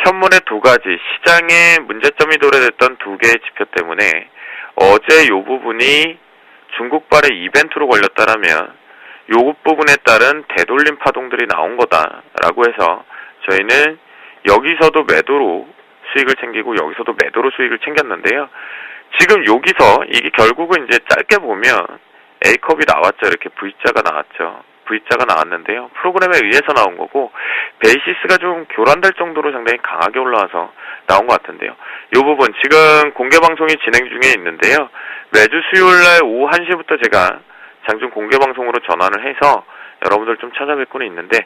현물의 두 가지, 시장에 문제점이 도래됐던 두 개의 지표 때문에 어제 요 부분이 중국발의 이벤트로 걸렸다라면 요 부분에 따른 되돌림 파동들이 나온 거다라고 해서 저희는 여기서도 매도로 수익을 챙기고 여기서도 매도로 수익을 챙겼는데요. 지금 여기서 이게 결국은 이제 짧게 보면 A컵이 나왔죠. 이렇게 V자가 나왔죠. V자가 나왔는데요. 프로그램에 의해서 나온 거고 베이시스가 좀 교란될 정도로 상당히 강하게 올라와서 나온 것 같은데요. 이 부분 지금 공개 방송이 진행 중에 있는데요. 매주 수요일날 오후 1시부터 제가 장중 공개 방송으로 전환을 해서 여러분들 좀 찾아뵙고는 있는데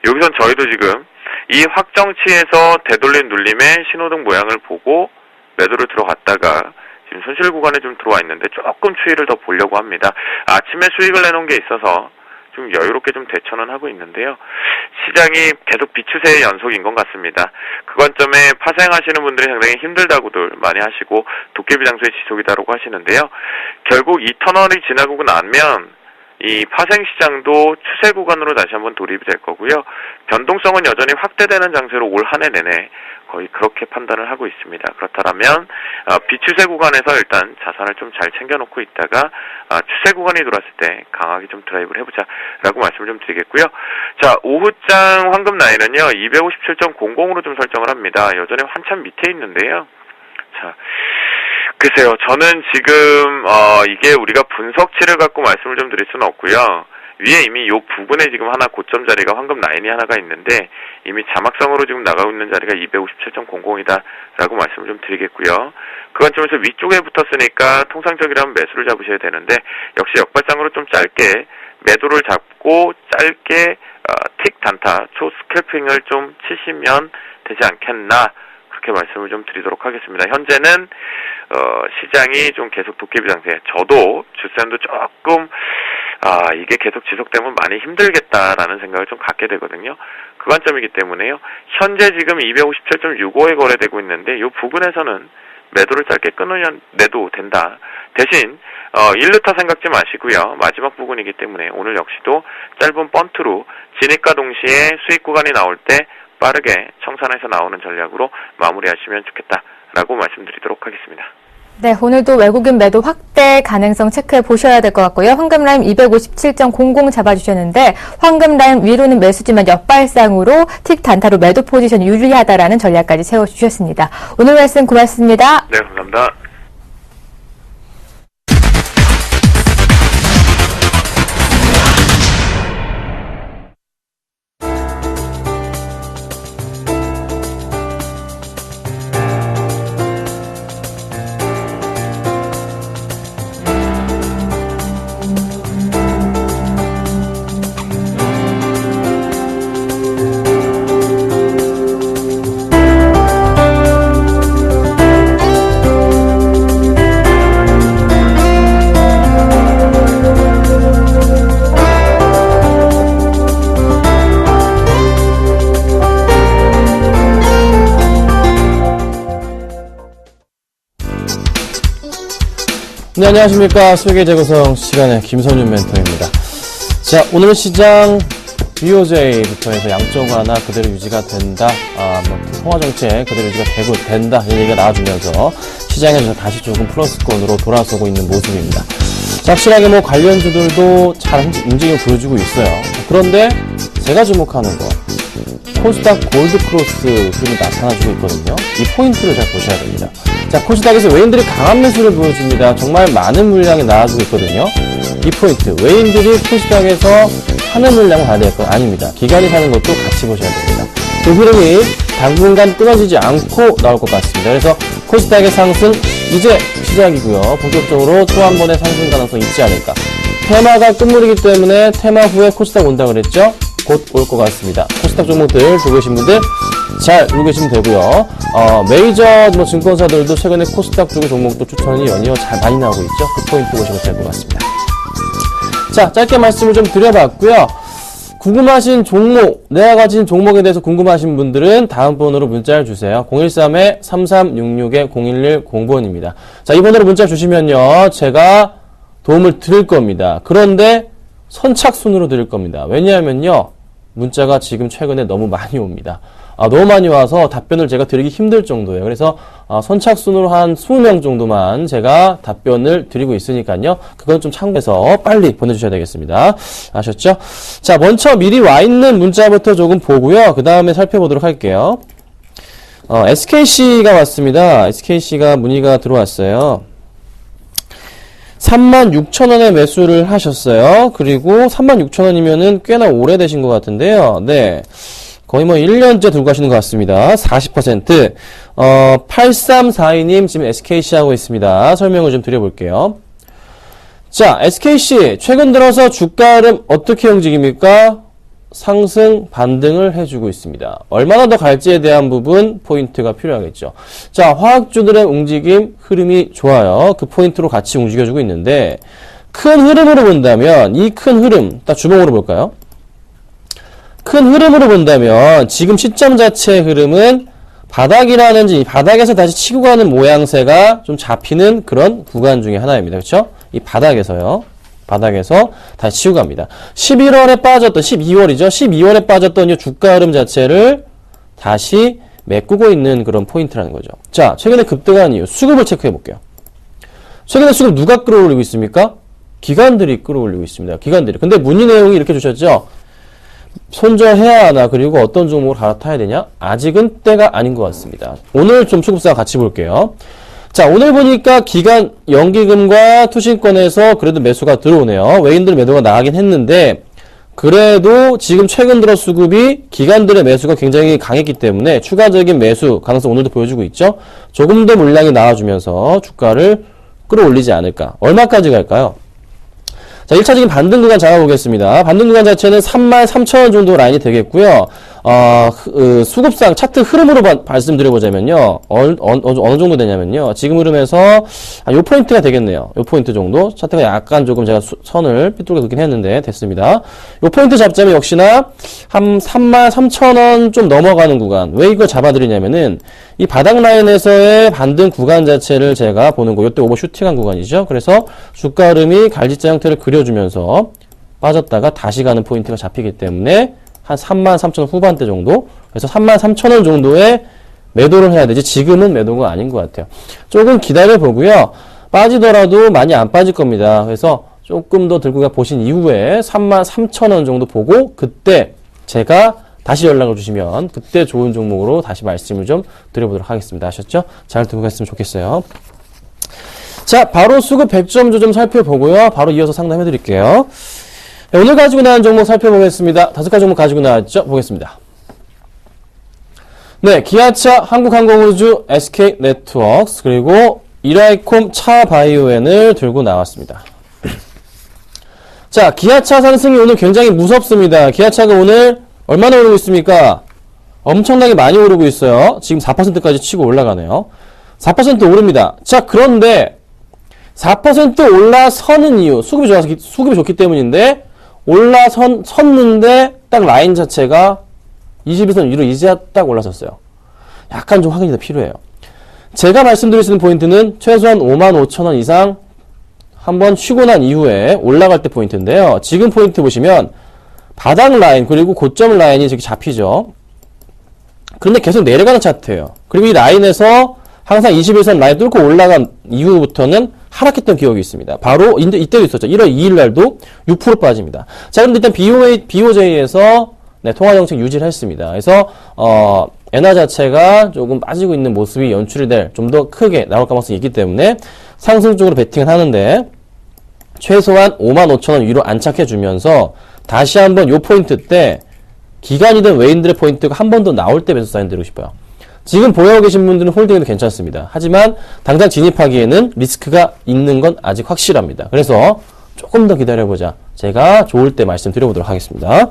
여기선 저희도 지금 이 확정치에서 되돌림 눌림의 신호등 모양을 보고 매도를 들어갔다가 지금 손실 구간에 좀 들어와 있는데 조금 추이를 더 보려고 합니다. 아침에 수익을 내놓은 게 있어서 좀 여유롭게 좀 대처는 하고 있는데요. 시장이 계속 비추세의 연속인 것 같습니다. 그 관점에 파생하시는 분들이 상당히 힘들다고들 많이 하시고 도깨비 장수의 지속이다라고 하시는데요. 결국 이 터널이 지나고 나면 이 파생 시장도 추세 구간으로 다시 한번 돌입이 될 거고요. 변동성은 여전히 확대되는 장세로 올 한 해 내내 거의 그렇게 판단을 하고 있습니다. 그렇다면 비추세 구간에서 일단 자산을 좀 잘 챙겨놓고 있다가 추세 구간이 들어왔을 때 강하게 좀 드라이브를 해보자라고 말씀을 좀 드리겠고요. 자, 오후장 황금 라인은요 257.00으로 좀 설정을 합니다. 여전히 한참 밑에 있는데요. 자, 글쎄요, 저는 지금 이게 우리가 분석치를 갖고 말씀을 좀 드릴 수는 없고요. 위에 이미 요 부분에 지금 하나 고점 자리가 황금 라인이 하나가 있는데 이미 자막성으로 지금 나가고 있는 자리가 257.00이다라고 말씀을 좀 드리겠고요. 그 관점에서 위쪽에 붙었으니까 통상적이라면 매수를 잡으셔야 되는데 역시 역발상으로 좀 짧게 매도를 잡고 짧게 틱 단타 초 스캘핑을 좀 치시면 되지 않겠나 그렇게 말씀을 좀 드리도록 하겠습니다. 현재는 시장이 좀 계속 도깨비 장세. 저도 주쌤도 조금 이게 계속 지속되면 많이 힘들겠다라는 생각을 좀 갖게 되거든요. 그 관점이기 때문에요. 현재 지금 257.65에 거래되고 있는데 이 부근에서는 매도를 짧게 끊으면 내도 된다. 대신 1루타 생각지 마시고요. 마지막 부근이기 때문에 오늘 역시도 짧은 번트로 진입과 동시에 수익 구간이 나올 때 빠르게 청산해서 나오는 전략으로 마무리하시면 좋겠다라고 말씀드리도록 하겠습니다. 네, 오늘도 외국인 매도 확대 가능성 체크해 보셔야 될 것 같고요. 황금 라인 257.00 잡아주셨는데 황금 라인 위로는 매수지만 역발상으로 틱 단타로 매도 포지션이 유리하다라는 전략까지 세워주셨습니다. 오늘 말씀 고맙습니다. 네, 감사합니다. 네, 안녕하십니까. 수익의 재구성 시간의 김선윤 멘토입니다. 자, 오늘 시장 BOJ부터 해서 양적 완화 그대로 유지가 된다. 통화정책 그대로 유지가 된다. 이런 얘기가 나와주면서 시장에서 다시 조금 플러스권으로 돌아서고 있는 모습입니다. 자, 확실하게 관련주들도 잘 움직임을 보여주고 있어요. 그런데 제가 주목하는 거, 코스닥 골드크로스 흐름이 나타나주고 있거든요. 이 포인트를 잘 보셔야 됩니다. 자, 코스닥에서 외인들이 강한 매수를 보여줍니다. 정말 많은 물량이 나와주고 있거든요. 이 포인트, 외인들이 코스닥에서 사는 물량을 봐야 될 건 아닙니다. 기관이 사는 것도 같이 보셔야 됩니다. 그 흐름이 당분간 끊어지지 않고 나올 것 같습니다. 그래서 코스닥의 상승 이제 시작이고요. 본격적으로 또 한 번의 상승 가능성 있지 않을까. 테마가 끝물이기 때문에 테마 후에 코스닥 온다 그랬죠? 곧 올 것 같습니다. 코스닥 종목들 보고 계신 분들 잘 보고 계시면 되고요. 메이저 증권사들도 최근에 코스닥 쪽의 종목도 추천이 연이어 잘 많이 나오고 있죠. 그 포인트 보시면 될 것 같습니다. 자, 짧게 말씀을 좀 드려봤고요. 궁금하신 종목, 내가 가진 종목에 대해서 궁금하신 분들은 다음 번호로 문자를 주세요. 013-3366-0110번입니다. 자, 이 번호로 문자 주시면요, 제가 도움을 드릴 겁니다. 그런데 선착순으로 드릴 겁니다. 왜냐하면요, 문자가 지금 최근에 너무 많이 옵니다. 너무 많이 와서 답변을 제가 드리기 힘들 정도예요. 그래서 선착순으로 한 20명 정도만 제가 답변을 드리고 있으니까요. 그건 좀 참고해서 빨리 보내주셔야 되겠습니다. 아셨죠? 자, 먼저 미리 와 있는 문자부터 조금 보고요. 그 다음에 살펴보도록 할게요. SKC가 왔습니다. SKC가 문의가 들어왔어요. 36,000원에 매수를 하셨어요. 그리고 36,000원이면은 꽤나 오래되신 것 같은데요. 네. 거의 1년째 들고 가시는 것 같습니다. 40%. 8342님 지금 SKC 하고 있습니다. 설명을 좀 드려볼게요. 자, SKC 최근 들어서 주가 흐름 어떻게 움직입니까? 상승 반등을 해주고 있습니다. 얼마나 더 갈지에 대한 부분 포인트가 필요하겠죠. 자, 화학주들의 움직임 흐름이 좋아요. 그 포인트로 같이 움직여주고 있는데 큰 흐름으로 본다면 이 큰 흐름 딱 주봉으로 볼까요? 큰 흐름으로 본다면 지금 시점 자체의 흐름은 바닥이라는지 이 바닥에서 다시 치고 가는 모양새가 좀 잡히는 그런 구간 중에 하나입니다. 그렇죠? 이 바닥에서요. 바닥에서 다시 치고 갑니다. 11월에 빠졌던 12월이죠. 12월에 빠졌던 이 주가 흐름 자체를 다시 메꾸고 있는 그런 포인트라는 거죠. 자, 최근에 급등한 이유 수급을 체크해 볼게요. 최근에 수급 누가 끌어올리고 있습니까? 기관들이 끌어올리고 있습니다. 기관들이. 근데 문의 내용이 이렇게 주셨죠. 손절해야 하나 그리고 어떤 종목을 갈아타야 되냐? 아직은 때가 아닌 것 같습니다. 오늘 좀 수급사 같이 볼게요. 자, 오늘 보니까 기관 연기금과 투신권에서 그래도 매수가 들어오네요. 외인들 매도가 나가긴 했는데 그래도 지금 최근 들어 수급이 기관들의 매수가 굉장히 강했기 때문에 추가적인 매수 가능성 오늘도 보여주고 있죠. 조금 더 물량이 나와주면서 주가를 끌어올리지 않을까. 얼마까지 갈까요? 자, 1차적인 반등 구간 잡아보겠습니다. 반등 구간 자체는 33,000원 정도 라인이 되겠고요. 수급상 차트 흐름으로 말씀드려보자면요. 어느 정도 되냐면요. 지금 흐름에서 요 포인트가 되겠네요. 요 포인트 정도. 차트가 약간 조금 제가 선을 삐뚤게 긋긴 했는데 됐습니다. 요 포인트 잡자면 역시나 한 33,000원 좀 넘어가는 구간. 왜 이걸 잡아드리냐면은 이 바닥 라인에서의 반등 구간 자체를 제가 보는 거. 요때 오버 슈팅한 구간이죠. 그래서 주가 흐름이 갈지자 형태를 그려주면서 빠졌다가 다시 가는 포인트가 잡히기 때문에 한 33,000원 후반대 정도? 그래서 33,000원 정도에 매도를 해야 되지 지금은 매도가 아닌 것 같아요. 조금 기다려보고요. 빠지더라도 많이 안 빠질 겁니다. 그래서 조금 더 들고 가 보신 이후에 33,000원 정도 보고 그때 제가 다시 연락을 주시면 그때 좋은 종목으로 다시 말씀을 좀 드려보도록 하겠습니다. 아셨죠? 잘 듣고 갔으면 좋겠어요. 자, 바로 수급 100점 좀 살펴보고요. 바로 이어서 상담해 드릴게요. 오늘 가지고 나온 종목 살펴보겠습니다. 5가지 종목 가지고 나왔죠? 보겠습니다. 네, 기아차, 한국항공우주, SK네트워크스, 그리고 이라이콤 차바이오엔을 들고 나왔습니다. 자, 기아차 상승이 오늘 굉장히 무섭습니다. 기아차가 오늘 얼마나 오르고 있습니까? 엄청나게 많이 오르고 있어요. 지금 4%까지 치고 올라가네요. 4% 오릅니다. 자, 그런데 4% 올라서는 이유, 수급이 좋기 때문인데 올라섰는데 딱 라인 자체가 21선 위로 이제 딱 올라섰어요. 약간 좀 확인이 더 필요해요. 제가 말씀드릴 수 있는 포인트는 최소한 55,000원 이상 한번 쉬고 난 이후에 올라갈 때 포인트인데요. 지금 포인트 보시면 바닥 라인 그리고 고점 라인이 이렇게 잡히죠. 그런데 계속 내려가는 차트예요. 그리고 이 라인에서 항상 21선 라인 뚫고 올라간 이후부터는 하락했던 기억이 있습니다. 바로 이때도 있었죠. 1월 2일 날도 6% 빠집니다. 자, 그런데 일단 BOJ에서 네, 통화정책 유지를 했습니다. 그래서 엔화 자체가 조금 빠지고 있는 모습이 연출이 될 좀 더 크게 나올 가능성이 있기 때문에 상승 쪽으로 베팅을 하는데 최소한 55,000원 위로 안착해주면서 다시 한번 요 포인트 때 기관이든 외인들의 포인트가 한 번 더 나올 때 매수 사인 드리고 싶어요. 지금 보유하고 계신 분들은 홀딩해도 괜찮습니다. 하지만 당장 진입하기에는 리스크가 있는 건 아직 확실합니다. 그래서 조금 더 기다려보자. 제가 좋을 때 말씀드려보도록 하겠습니다.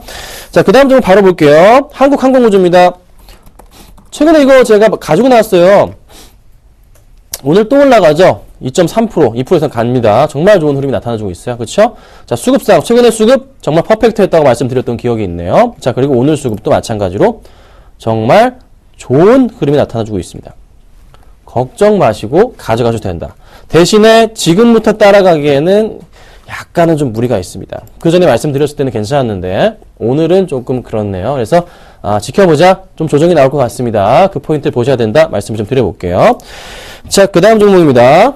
자, 그 다음 좀 바로 볼게요. 한국항공우주입니다. 최근에 이거 제가 가지고 나왔어요. 오늘 또 올라가죠? 2.3%, 2% 이상 갑니다. 정말 좋은 흐름이 나타나주고 있어요. 그쵸? 자, 수급상, 최근에 수급 정말 퍼펙트 했다고 말씀드렸던 기억이 있네요. 자, 그리고 오늘 수급도 마찬가지로 정말 좋은 흐름이 나타나주고 있습니다. 걱정 마시고 가져가셔도 된다. 대신에 지금부터 따라가기에는 약간은 좀 무리가 있습니다. 그 전에 말씀드렸을 때는 괜찮았는데 오늘은 조금 그렇네요. 그래서 지켜보자. 좀 조정이 나올 것 같습니다. 그 포인트를 보셔야 된다. 말씀 좀 드려볼게요. 자, 그 다음 종목입니다.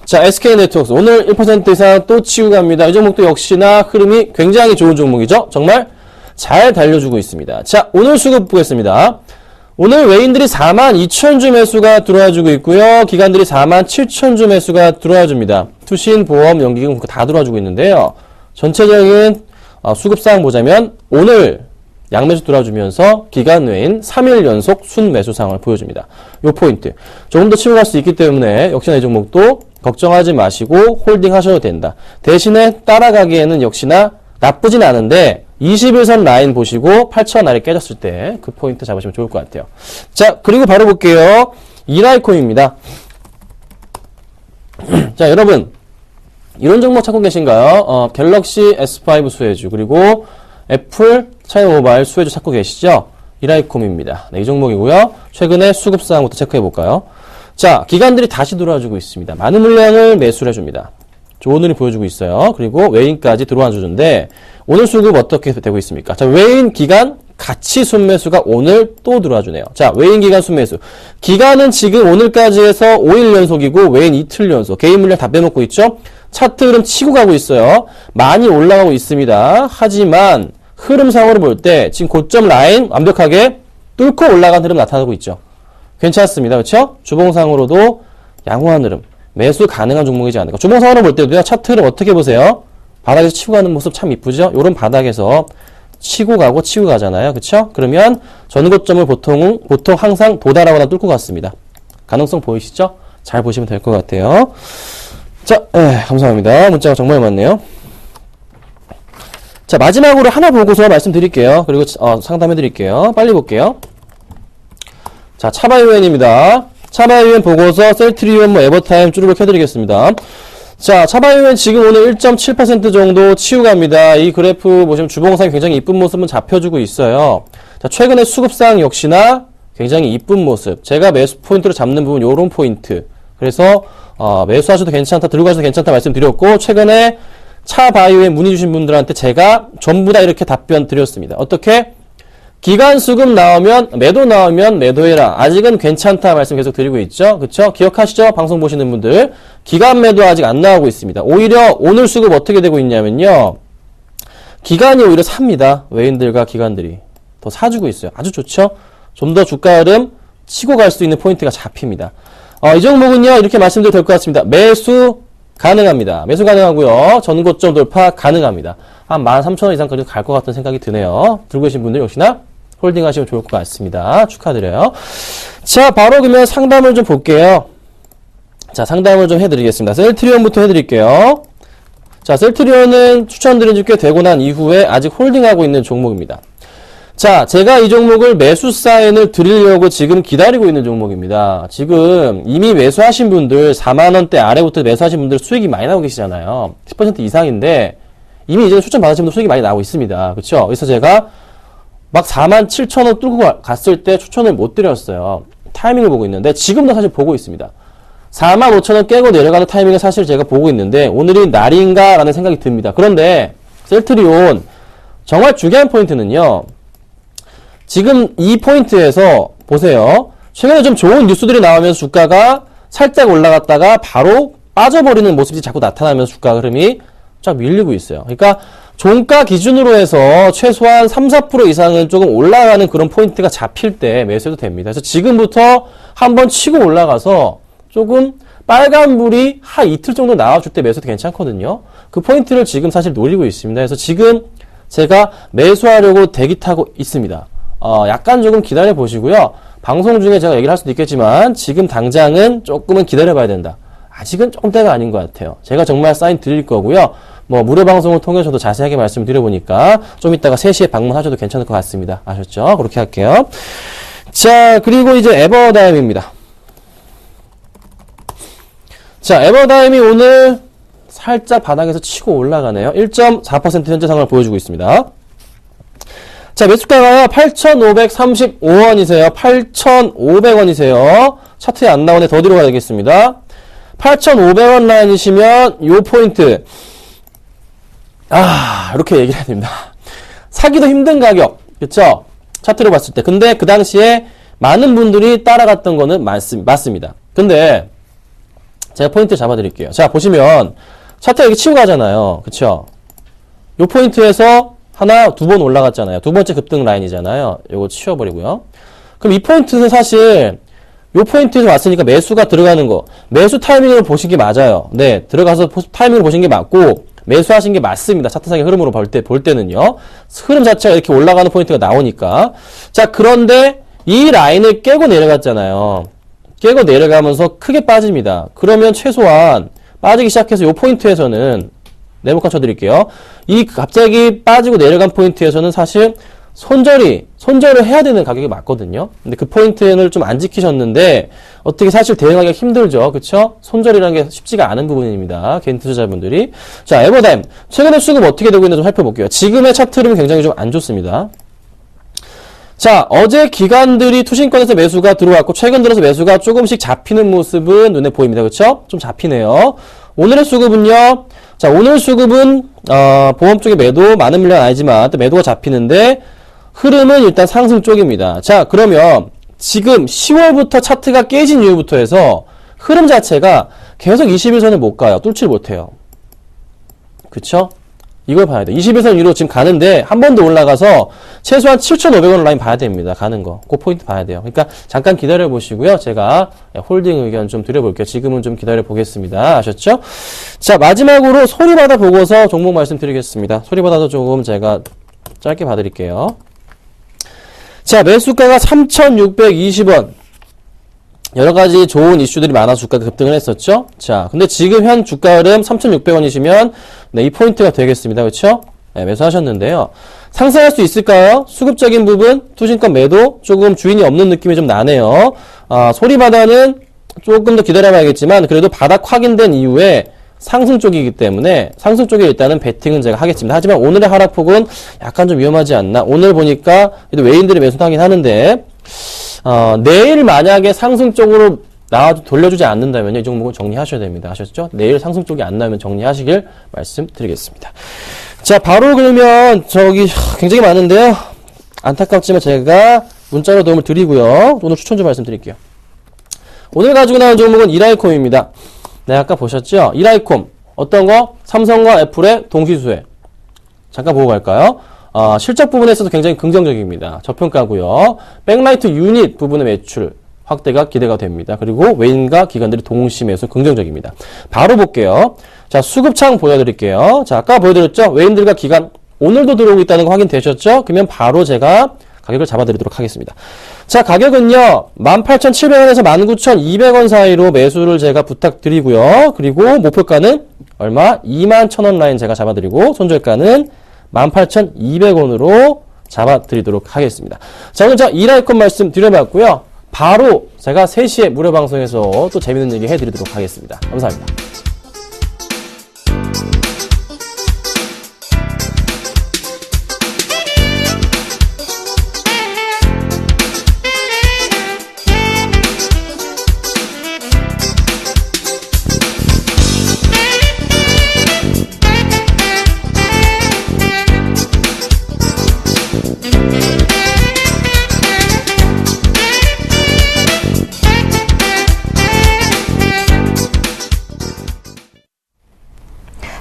자, SK네트워크스 오늘 1% 이상 또 치고 갑니다. 이 종목도 역시나 흐름이 굉장히 좋은 종목이죠. 정말 잘 달려주고 있습니다. 자, 오늘 수급 보겠습니다. 오늘 외인들이 42,000주 매수가 들어와주고 있고요. 기관들이 47,000주 매수가 들어와줍니다. 투신, 보험, 연기금 다 들어와주고 있는데요. 전체적인 수급상 보자면 오늘 양매수 들어와주면서 기관 외인 3일 연속 순매수 상황을 보여줍니다. 요 포인트. 조금 더 치고 갈 수 있기 때문에 역시나 이 종목도 걱정하지 마시고 홀딩 하셔도 된다. 대신에 따라가기에는 역시나 나쁘진 않은데 21선 라인 보시고 8,000원 아래 깨졌을 때 그 포인트 잡으시면 좋을 것 같아요. 자, 그리고 바로 볼게요. 이라이콤입니다. 자, 여러분 이런 종목 찾고 계신가요? 갤럭시 S5 수혜주 그리고 애플 차이나 모바일 수혜주 찾고 계시죠? 이라이콤입니다. 네, 이 종목이고요. 최근에 수급사항부터 체크해 볼까요? 자, 기관들이 다시 들어와주고 있습니다. 많은 물량을 매수를 해줍니다. 좋은 흐름이 보여주고 있어요. 그리고 외인까지 들어와 주는데 오늘 수급 어떻게 되고 있습니까? 자, 외인 기간 같이 순매수가 오늘 또 들어와 주네요. 자, 외인 기간 순매수. 기간은 지금 오늘까지 해서 5일 연속이고 외인 이틀 연속. 개인 물량 다 빼먹고 있죠? 차트 흐름 치고 가고 있어요. 많이 올라가고 있습니다. 하지만 흐름상으로 볼 때 지금 고점 라인 완벽하게 뚫고 올라간 흐름 나타나고 있죠. 괜찮습니다. 그렇죠? 주봉상으로도 양호한 흐름. 매수 가능한 종목이지 않을까. 주봉상으로 볼 때도요. 차트 흐름 어떻게 보세요? 바닥에서 치고 가는 모습 참 이쁘죠? 요런 바닥에서 치고 가고 치고 가잖아요. 그쵸? 그러면 전고점을 보통 항상 도달하거나 뚫고 갔습니다. 가능성 보이시죠? 잘 보시면 될 것 같아요. 자, 감사합니다. 문자가 정말 많네요. 자, 마지막으로 하나 보고서 말씀드릴게요. 그리고 상담해드릴게요. 빨리 볼게요. 자, 차바이오엔입니다. 차바이오엔 보고서 셀트리온 에버타임 쭈르륵 해드리겠습니다. 자, 차바이오엔 지금 오늘 1.7% 정도 치고 갑니다. 이 그래프 보시면 주봉상이 굉장히 이쁜 모습은 잡혀주고 있어요. 자, 최근에 수급상 역시나 굉장히 이쁜 모습. 제가 매수 포인트로 잡는 부분 요런 포인트. 그래서 매수하셔도 괜찮다, 들고 가셔도 괜찮다 말씀드렸고, 최근에 차바이오에 문의 주신 분들한테 제가 전부 다 이렇게 답변 드렸습니다. 어떻게? 기간 수급 나오면, 매도 나오면 매도해라. 아직은 괜찮다 말씀 계속 드리고 있죠. 그쵸? 기억하시죠? 방송 보시는 분들. 기간 매도 아직 안 나오고 있습니다. 오히려 오늘 수급 어떻게 되고 있냐면요. 기간이 오히려 삽니다. 외인들과 기관들이. 더 사주고 있어요. 아주 좋죠? 좀 더 주가 흐름 치고 갈 수 있는 포인트가 잡힙니다. 이 종목은요, 이렇게 말씀드려도 될 것 같습니다. 매수 가능합니다. 매수 가능하고요. 전고점 돌파 가능합니다. 한 13,000원 이상까지 갈 것 같은 생각이 드네요. 들고 계신 분들 역시나 홀딩 하시면 좋을 것 같습니다. 축하드려요. 자, 바로 그러면 상담을 좀 볼게요. 자, 상담을 좀 해드리겠습니다. 셀트리온부터 해드릴게요. 자, 셀트리온은 추천드린 지 꽤 되고 난 이후에 아직 홀딩하고 있는 종목입니다. 자, 제가 이 종목을 매수 사인을 드리려고 지금 기다리고 있는 종목입니다. 지금 이미 매수하신 분들 4만원대 아래부터 매수하신 분들 수익이 많이 나오고 계시잖아요. 10% 이상인데 이미 이제 추천 받으신 분들 수익이 많이 나오고 있습니다. 그렇죠? 그래서 제가 막 47,000원 뚫고 갔을 때 추천을 못 드렸어요. 타이밍을 보고 있는데 지금도 사실 보고 있습니다. 45,000원 깨고 내려가는 타이밍을 사실 제가 보고 있는데 오늘이 날인가 라는 생각이 듭니다. 그런데 셀트리온 정말 중요한 포인트는요. 지금 이 포인트에서 보세요. 최근에 좀 좋은 뉴스들이 나오면서 주가가 살짝 올라갔다가 바로 빠져버리는 모습이 자꾸 나타나면서 주가 흐름이 쫙 밀리고 있어요. 그러니까 종가 기준으로 해서 최소한 3, 4% 이상은 조금 올라가는 그런 포인트가 잡힐 때 매수해도 됩니다. 그래서 지금부터 한번 치고 올라가서 조금 빨간불이 한 이틀 정도 나와줄 때 매수해도 괜찮거든요. 그 포인트를 지금 사실 노리고 있습니다. 그래서 지금 제가 매수하려고 대기 타고 있습니다. 약간 조금 기다려 보시고요. 방송 중에 제가 얘기를 할 수도 있겠지만 지금 당장은 조금은 기다려 봐야 된다. 아직은 조금 때가 아닌 것 같아요. 제가 정말 사인 드릴 거고요. 무료 방송을 통해서도 자세하게 말씀드려보니까 좀 이따가 3시에 방문하셔도 괜찮을 것 같습니다. 아셨죠? 그렇게 할게요. 자, 그리고 이제 에버다임입니다. 자, 에버다임이 오늘 살짝 바닥에서 치고 올라가네요. 1.4% 현재 상황을 보여주고 있습니다. 자, 매수가가요, 8,535원이세요. 8,500원이세요. 차트에 안 나오네. 더 뒤로 가야 되겠습니다. 8,500원 라인이시면, 요 포인트. 이렇게 얘기를 해야 됩니다. 사기도 힘든 가격. 그쵸? 차트로 봤을 때. 근데 그 당시에 많은 분들이 따라갔던 거는 맞습니다. 근데, 제가 포인트 잡아드릴게요. 자, 보시면, 차트가 이렇게 치고 가잖아요. 그쵸? 요 포인트에서, 하나, 두 번 올라갔잖아요. 두 번째 급등 라인이잖아요. 요거 치워버리고요. 그럼 이 포인트는 사실, 요 포인트에서 왔으니까 매수가 들어가는 거. 매수 타이밍을 보신 게 맞아요. 네. 들어가서 타이밍을 보신 게 맞고, 매수하신 게 맞습니다. 차트상의 흐름으로 볼 때는요. 흐름 자체가 이렇게 올라가는 포인트가 나오니까. 자, 그런데 이 라인을 깨고 내려갔잖아요. 깨고 내려가면서 크게 빠집니다. 그러면 최소한 빠지기 시작해서 요 포인트에서는 네모칸 쳐드릴게요. 이 갑자기 빠지고 내려간 포인트에서는 사실 손절을 해야 되는 가격이 맞거든요. 근데 그 포인트를 좀 안 지키셨는데 어떻게 사실 대응하기가 힘들죠. 그쵸? 손절이라는 게 쉽지가 않은 부분입니다. 개인 투자자분들이. 자, 에버다임. 최근에 수급 어떻게 되고 있는지 좀 살펴볼게요. 지금의 차트 흐름이 굉장히 좀 안 좋습니다. 자, 어제 기관들이 투신권에서 매수가 들어왔고 최근 들어서 매수가 조금씩 잡히는 모습은 눈에 보입니다. 그쵸? 좀 잡히네요. 오늘의 수급은요. 자, 오늘 수급은 보험 쪽에 매도 많은 물량은 아니지만 또 매도가 잡히는데 흐름은 일단 상승 쪽입니다. 자, 그러면 지금 10월부터 차트가 깨진 이후부터 해서 흐름 자체가 계속 21선을 못 가요. 뚫지를 못해요. 그쵸? 이걸 봐야 돼. 21선 위로 지금 가는데 한 번 더 올라가서 최소한 7,500원 라인 봐야 됩니다. 가는 거. 그 포인트 봐야 돼요. 그러니까 잠깐 기다려 보시고요. 제가 홀딩 의견 좀 드려볼게요. 지금은 좀 기다려 보겠습니다. 아셨죠? 자, 마지막으로 소리바다 보고서 종목 말씀드리겠습니다. 소리바다도 조금 제가 짧게 봐드릴게요. 자, 매수가가 3,620원. 여러 가지 좋은 이슈들이 많아서 주가가 급등을 했었죠. 자, 근데 지금 현 주가 흐름 3,600원이시면 네, 이 포인트가 되겠습니다. 그렇죠? 네, 매수하셨는데요. 상승할 수 있을까요? 수급적인 부분, 투신권 매도 조금 주인이 없는 느낌이 좀 나네요. 소리바다는 조금 더 기다려봐야겠지만 그래도 바닥 확인된 이후에 상승 쪽이기 때문에 상승 쪽에 일단은 베팅은 제가 하겠습니다. 하지만 오늘의 하락폭은 약간 좀 위험하지 않나. 오늘 보니까 외인들이 매수하긴 하는데 내일 만약에 상승 쪽으로 돌려주지 않는다면요, 이 종목은 정리하셔야 됩니다. 아셨죠? 내일 상승 쪽이 안 나오면 정리하시길 말씀드리겠습니다. 자, 바로 그러면 굉장히 많은데요. 안타깝지만 제가 문자로 도움을 드리고요. 오늘 추천 좀 말씀드릴게요. 오늘 가지고 나온 종목은 이라이콤입니다. 네, 아까 보셨죠? 이라이콤. 어떤 거? 삼성과 애플의 동시수혜. 잠깐 보고 갈까요? 실적 부분에서도 굉장히 긍정적입니다. 저평가고요. 백라이트 유닛 부분의 매출 확대가 기대가 됩니다. 그리고 외인과 기관들이 동시 매수 긍정적입니다. 바로 볼게요. 자, 수급창 보여드릴게요. 자, 아까 보여드렸죠? 외인들과 기관 오늘도 들어오고 있다는 거 확인되셨죠? 그러면 바로 제가 가격을 잡아드리도록 하겠습니다. 자, 가격은요, 18,700원에서 19,200원 사이로 매수를 제가 부탁드리고요. 그리고 목표가는 얼마? 21,000원 라인 제가 잡아드리고, 손절가는 18,200원으로 잡아드리도록 하겠습니다. 자, 오늘 이라이콘 말씀 드려봤고요. 바로 제가 3시에 무료 방송에서 또 재밌는 얘기 해드리도록 하겠습니다. 감사합니다.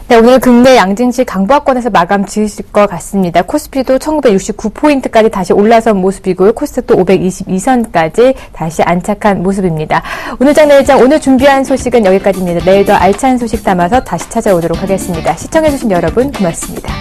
네, 오늘 국내 양증시 강보합권에서 마감 지으실 것 같습니다. 코스피도 1969포인트까지 다시 올라선 모습이고요. 코스닥도 522선까지 다시 안착한 모습입니다. 오늘 장내일장 오늘 준비한 소식은 여기까지입니다. 내일 더 알찬 소식 담아서 다시 찾아오도록 하겠습니다. 시청해주신 여러분 고맙습니다.